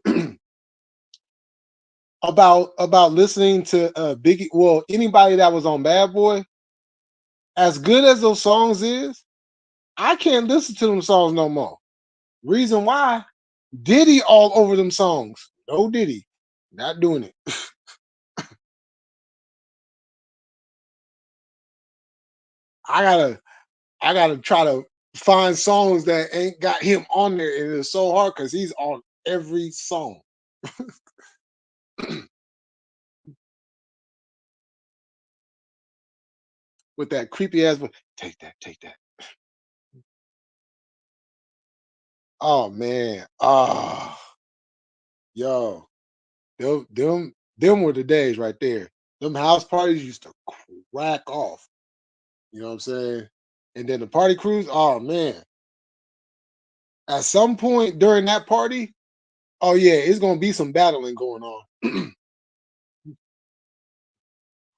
about listening to Biggie? Well, anybody that was on Bad Boy, as good as those songs is, I can't listen to them songs no more. Reason why? Diddy all over them songs. No Diddy, not doing it. I gotta, I gotta try to find songs that ain't got him on there, and it's so hard because he's on every song. With that creepy ass, take that, take that. Oh man, yo, them were the days right there. Them house parties used to crack off. You know what I'm saying? And then the party cruise. Oh man, at some point during that party, oh yeah, it's gonna be some battling going on.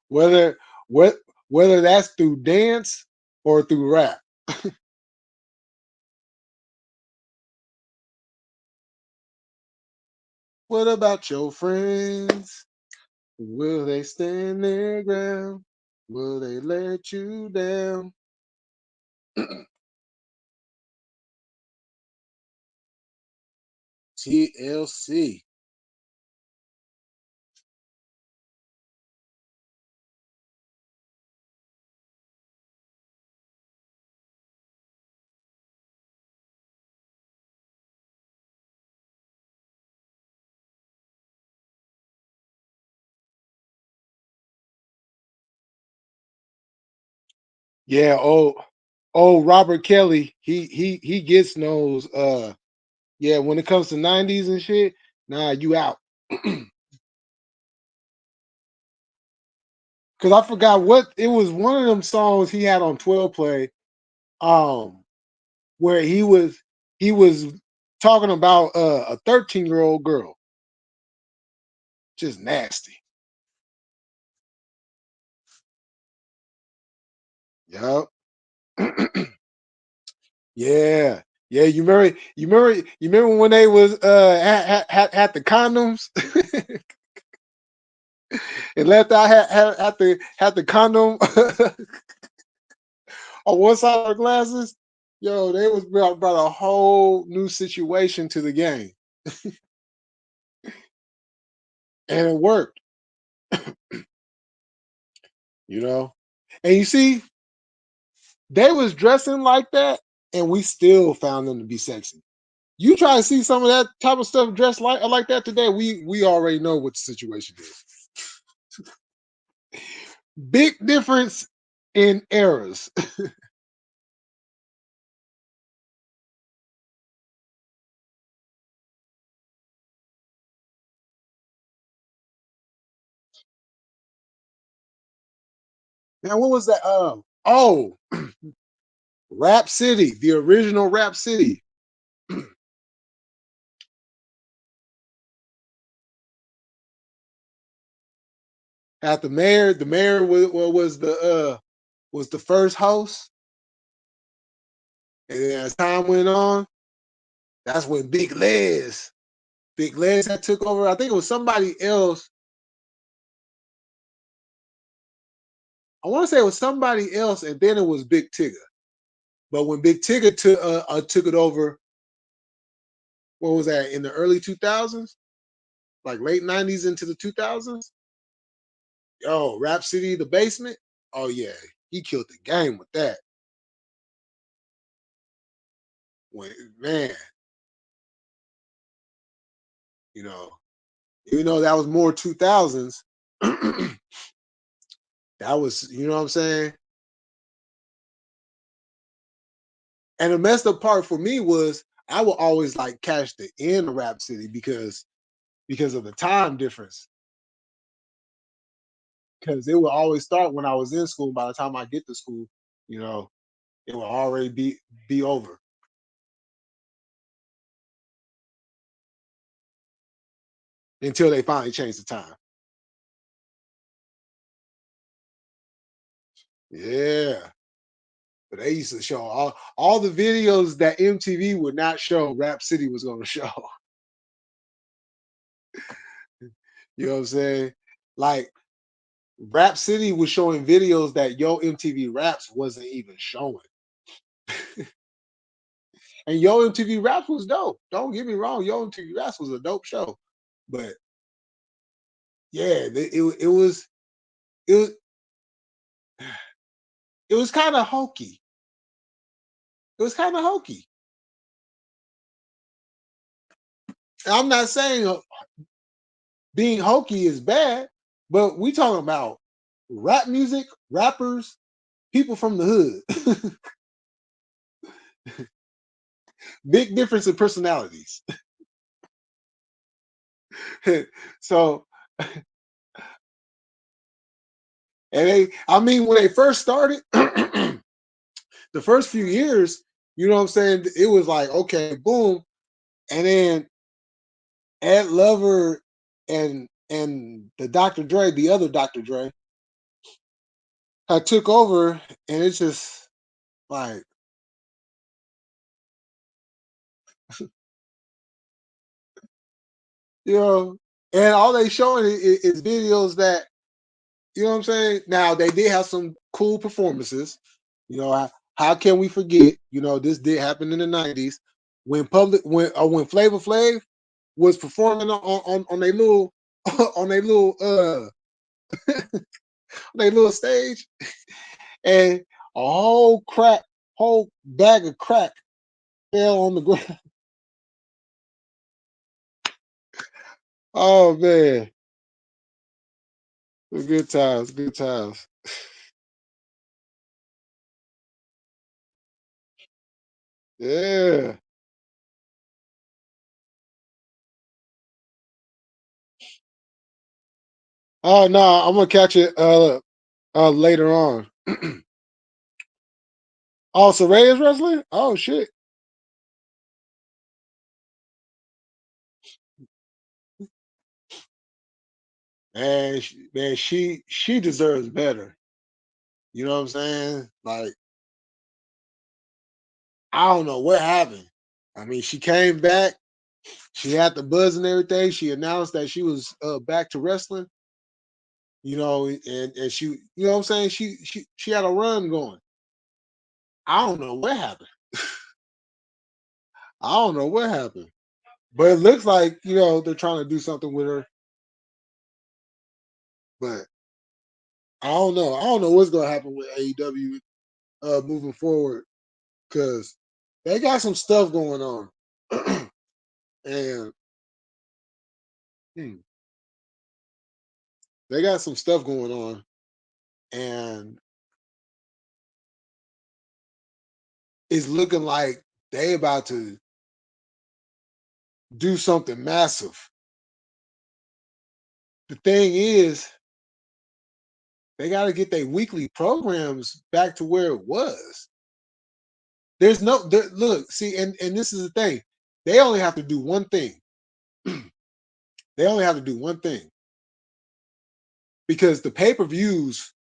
whether what whether that's through dance or through rap. What about your friends? Will they stand their ground? Will they let you down? TLC. Yeah, oh Robert Kelly, he gets knows yeah, when it comes to 90s and shit, nah, you out. Cause I forgot what it was, one of them songs he had on 12 play, um, where he was talking about a 13-year-old girl. Just nasty. Yup. Yeah. Yeah, you remember when they was had the condoms and left out had the condom on one side of their glasses? Yo, they was brought a whole new situation to the game, and it worked, you know. And you see, they was dressing like that, and we still found them to be sexy. You try to see some of that type of stuff dressed like that today, we already know what the situation is. Big difference in eras. Now, what was that? Oh, Rap City, the original Rap City. At the mayor was the first host, and then as time went on, that's when Big Les had took over. I think it was somebody else. I want to say it was somebody else, and then it was Big Tigger. But when Big Tigger took it over, what was that, in the early 2000s, like late 90s into the 2000s? Yo, Rap City, the basement. Oh yeah, he killed the game with that. When man, you know, even though that was more 2000s, that was, you know what I'm saying. And the messed up part for me was I would always like catch the end of Rap City because of the time difference. Because it would always start when I was in school. By the time I get to school, you know, it will already be over until they finally change the time. Yeah. But they used to show all the videos that MTV would not show, Rap City was going to show. You know what I'm saying? Like Rap City was showing videos that Yo MTV Raps wasn't even showing. And Yo MTV Raps was dope. Don't get me wrong, Yo MTV Raps was a dope show. But yeah, it was it was kind of hokey. It was kind of hokey. I'm not saying being hokey is bad, but we talking about rap music, rappers, people from the hood. Big difference in personalities. So, and I mean, when they first started, the first few years, you know what I'm saying? It was like, okay, boom. And then Ed Lover and the Dr. Dre, the other Dr. Dre, I took over, and it's just like, you know, and all they showing is videos that, you know what I'm saying? Now they did have some cool performances. You know, how can we forget? You know, this did happen in the '90s when when Flavor Flav was performing on their little on their little their little stage, and a whole bag of crack fell on the ground. Oh man, good times, good times. Yeah. Oh no, I'm gonna catch it later on. Oh, Soraya's wrestling? Oh shit. And man, she deserves better. You know what I'm saying? Like, I don't know what happened. I mean, she came back, she had the buzz and everything. She announced that she was back to wrestling, you know, and she, you know what I'm saying? She had a run going. I don't know what happened. I don't know what happened. But it looks like, you know, they're trying to do something with her. But I don't know. I don't know what's gonna happen with AEW moving forward, because they got some stuff going on. And hmm, they got some stuff going on, and it's looking like they about to do something massive. The thing is, they got to get their weekly programs back to where it was. There's no look, see, and this is the thing. They only have to do one thing. They only have to do one thing, because the pay-per-views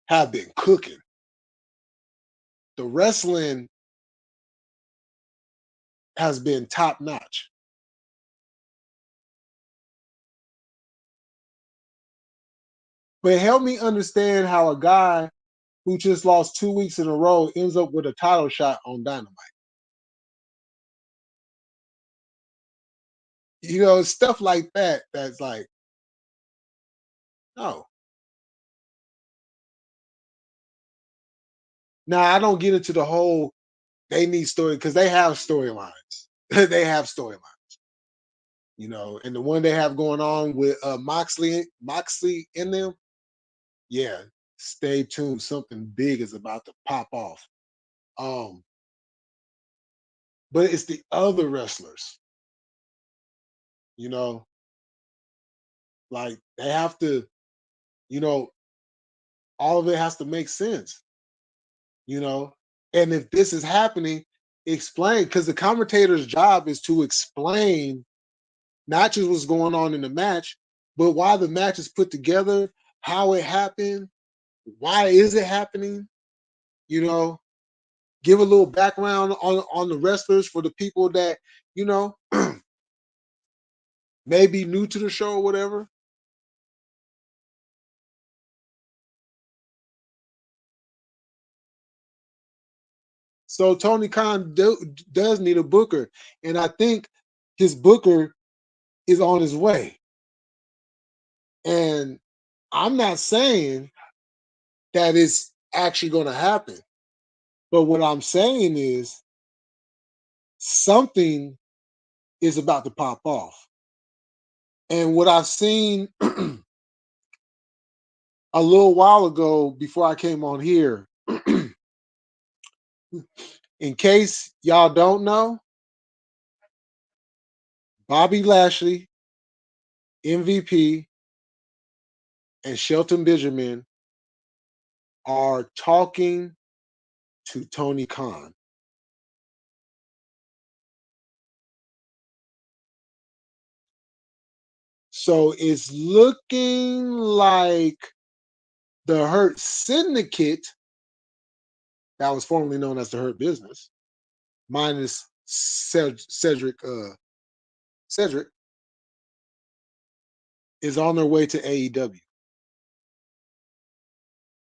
have been cooking. The wrestling has been top notch. But help me understand how a guy who just lost 2 weeks in a row ends up with a title shot on Dynamite. You know, stuff like that. That's like, no. Now I don't get into the whole they need story, because they have storylines. They have storylines, you know, and the one they have going on with Moxley in them, yeah. Stay tuned. Something big is about to pop off. Um, but it's the other wrestlers, you know, like they have to, you know, all of it has to make sense, you know. And if this is happening, explain, because the commentator's job is to explain not just what's going on in the match, but why the match is put together, how it happened, why is it happening, you know, give a little background on the wrestlers for the people that, you know, may be new to the show or whatever. So Tony Khan does need a booker, and I think his booker is on his way. And I'm not saying that it's actually going to happen, but what I'm saying is something is about to pop off. And what I've seen a little while ago before I came on here, in case y'all don't know, Bobby Lashley, MVP, and Shelton Benjamin are talking to Tony Khan. So it's looking like the Hurt Syndicate, that was formerly known as the Hurt Business, minus Cedric, is on their way to AEW,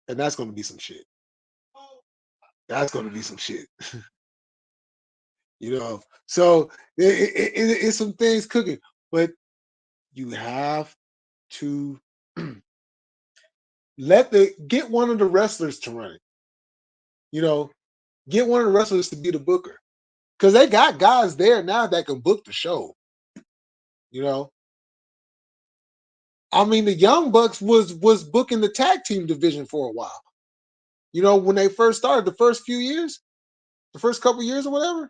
and that's going to be some shit. That's going to be some shit. So it's some things cooking, but you have to get one of the wrestlers to run it. Get one of the wrestlers to be the booker, because they got guys there now that can book the show. I mean, the Young Bucks was booking the tag team division for a while. When they first started, the first few years, the first couple years or whatever,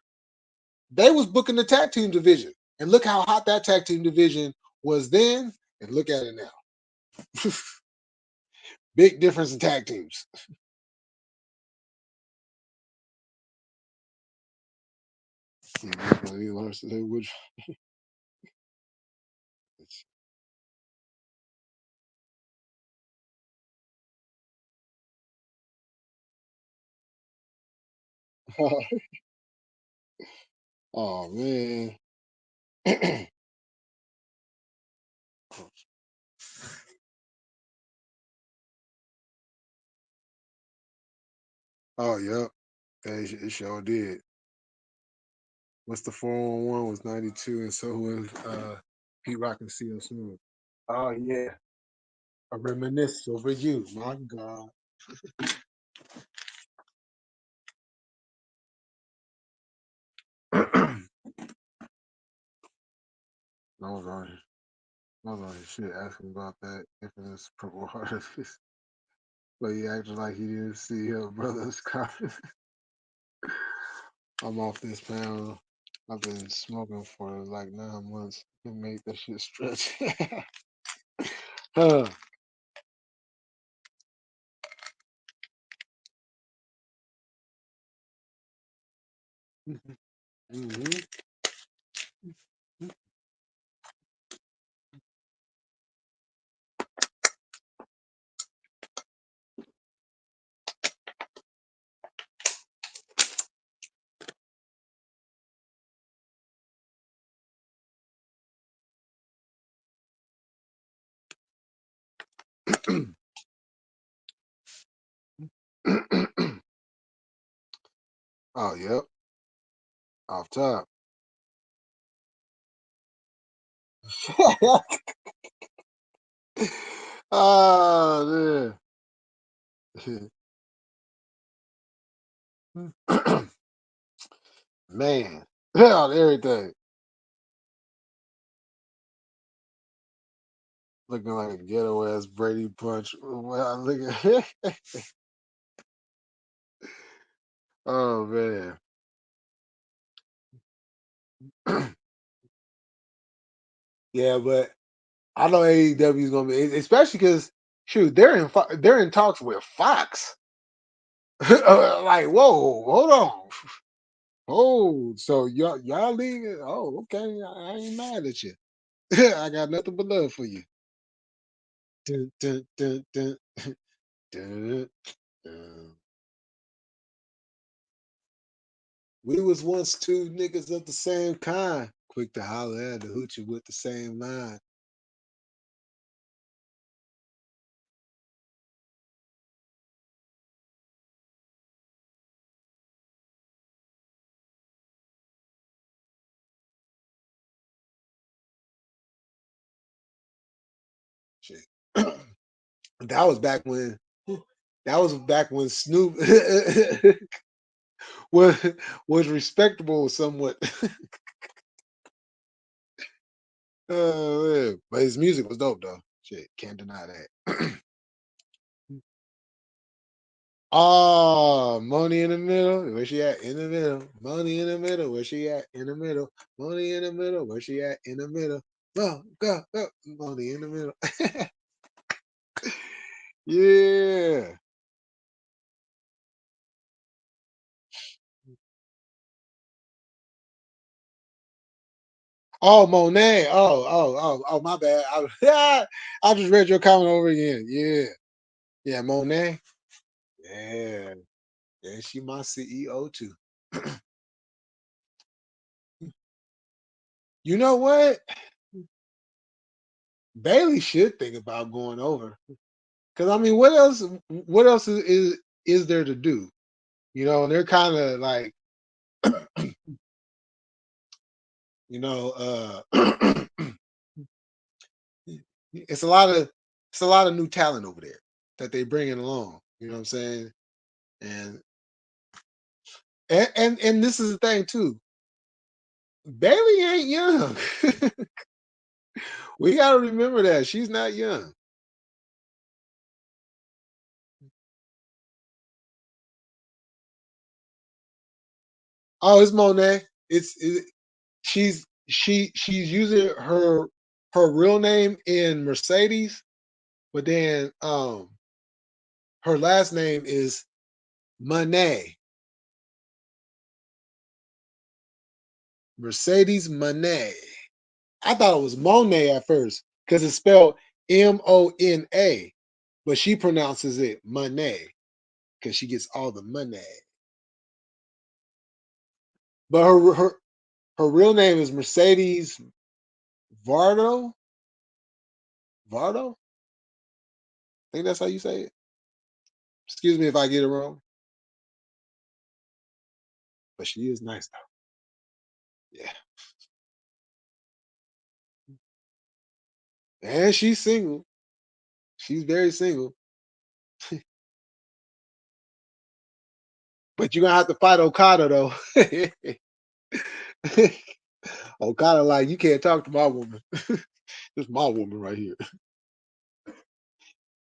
they was booking the tag team division. And look how hot that tag team division was then, and look at it now. Big difference in tag teams. Oh man. Oh yep. It sure did. What's the 4-on-1 was 92, and so was Pete Rock and CL Smooth. Oh yeah. I reminisce over you. My God. I was on his shit asking about that infamous Purple Heart. But he acted like he didn't see her brother's comment. I'm off this pound. I've been smoking for like 9 months. Can make that shit stretch. Huh. Mhm. Oh, yep. Off top. Oh, man. Man. On everything. Looking like a ghetto ass Brady Punch. Well, look at Oh man. Yeah, but I know AEW is gonna be, especially because shoot, they're in talks with Fox. Like, whoa, hold on. Oh, so y'all leaving? Oh, okay. I ain't mad at you. I got nothing but love for you. Dun, dun, dun, dun, dun, dun. We was once two niggas of the same kind, quick to holler at the hoochie with the same mind. Shit. That was back when Snoop was was respectable somewhat. Yeah. But his music was dope though. Shit, can't deny that. Oh, money in the middle. Where she at? In the middle. Money in the middle. Where she at? In the middle. Money in the middle. Where she at? In the middle. Go, go, go. Money in the middle. Yeah. Oh, Monet. Oh, my bad. I just read your comment over again. Yeah. Yeah, Monet. Yeah. Yeah, she my CEO too. You know what? Bailey should think about going over. Cause I mean, what else is there to do? You know, and they're kind of like, you know, it's a lot of new talent over there that they bringing along. You know what I'm saying? And and this is the thing too. Bailey ain't young. We gotta remember that she's not young. Oh, it's Monet. She's using her real name in Mercedes, but then her last name is Monet. Mercedes Monet. I thought it was Monet at first because it's spelled Mona, but she pronounces it Monet because she gets all the money. But her real name is Mercedes Vardo. Vardo? I think that's how you say it. Excuse me if I get it wrong, but she is nice though. Yeah, and she's single. She's very single. But you're gonna have to fight Okada though. Okada, like, you can't talk to my woman. This my woman right here,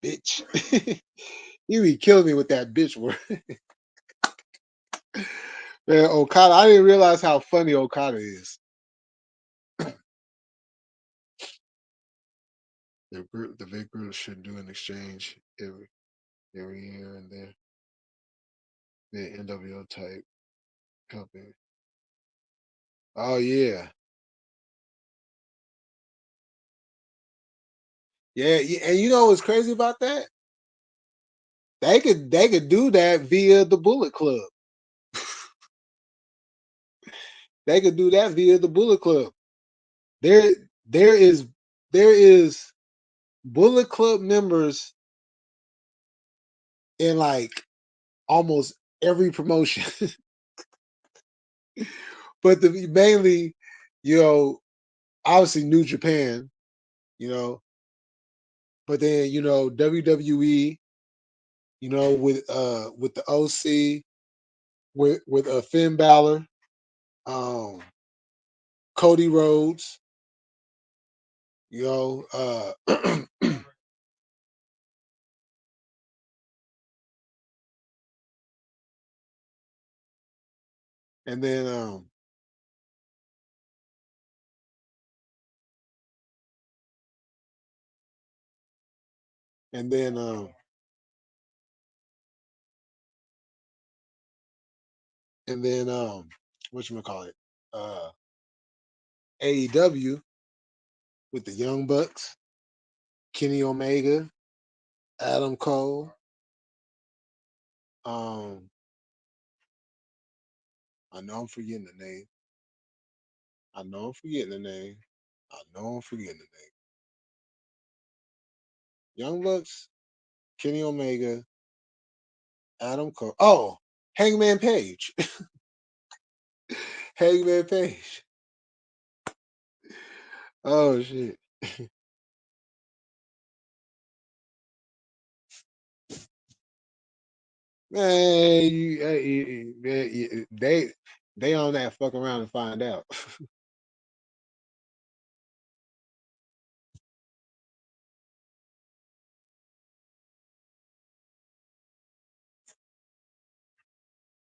bitch. You be killing me with that bitch word. Man, Okada, I didn't realize how funny Okada is. The big group should do an exchange every year and then the NWO type company. Oh yeah. Yeah, and you know what's crazy about that? They could do that via the Bullet Club. They could do that via the Bullet Club. There there is there is Bullet Club members in like almost every promotion. But the mainly, you know, obviously New Japan, you know, but then, you know, WWE, you know, with the OC, with Finn Balor, um, Cody Rhodes, you know, and then and then and then whatchamacallit, uh AEW with the Young Bucks, Kenny Omega, Adam Cole, um I know I'm forgetting the name. I know I'm forgetting the name. I know I'm forgetting the name. Young Bucks, Kenny Omega, Adam Cole. Oh, Hangman Page. Hangman Page. Oh shit. Man, they on that fuck around and find out.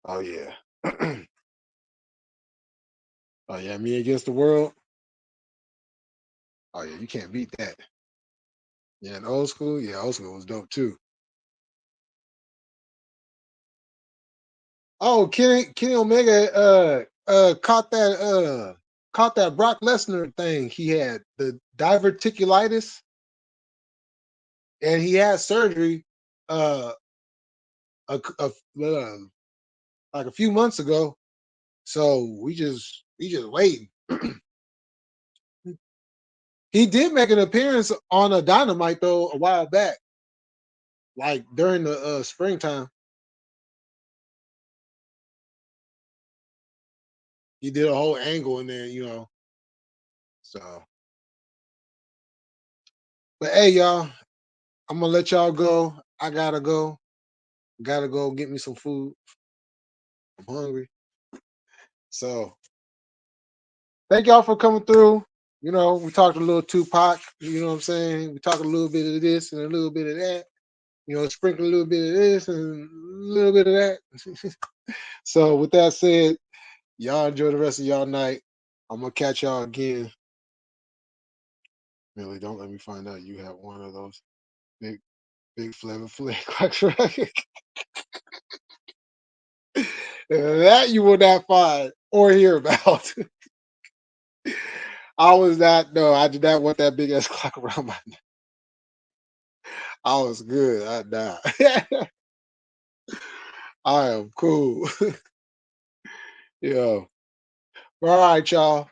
Oh yeah. Oh yeah, me against the world. Oh yeah, you can't beat that. Yeah, in old school, yeah, old school was dope too. Oh, Kenny Omega caught that Brock Lesnar thing he had, the diverticulitis, and he had surgery uh like a few months ago. So we just waiting. He did make an appearance on a Dynamite though a while back, like during the springtime. He did a whole angle in there. So, but hey, y'all, I'm gonna let y'all go. I gotta go. Gotta go get me some food. I'm hungry. So, thank y'all for coming through. We talked a little Tupac. You know what I'm saying? We talked a little bit of this and a little bit of that. Sprinkle a little bit of this and a little bit of that. So, with that said, y'all enjoy the rest of y'all night. I'm gonna catch y'all again. Millie, don't let me find out you have one of those big, big Flavor Flav quacks, right? That you will not find or hear about. I was not. No, I did not want that big ass clock around my neck. I was good. I died. I am cool. Yeah. All right, y'all.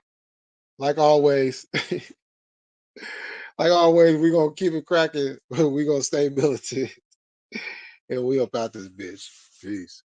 Like always, we're gonna keep it cracking. We're gonna stay militant. And we up out this bitch. Peace.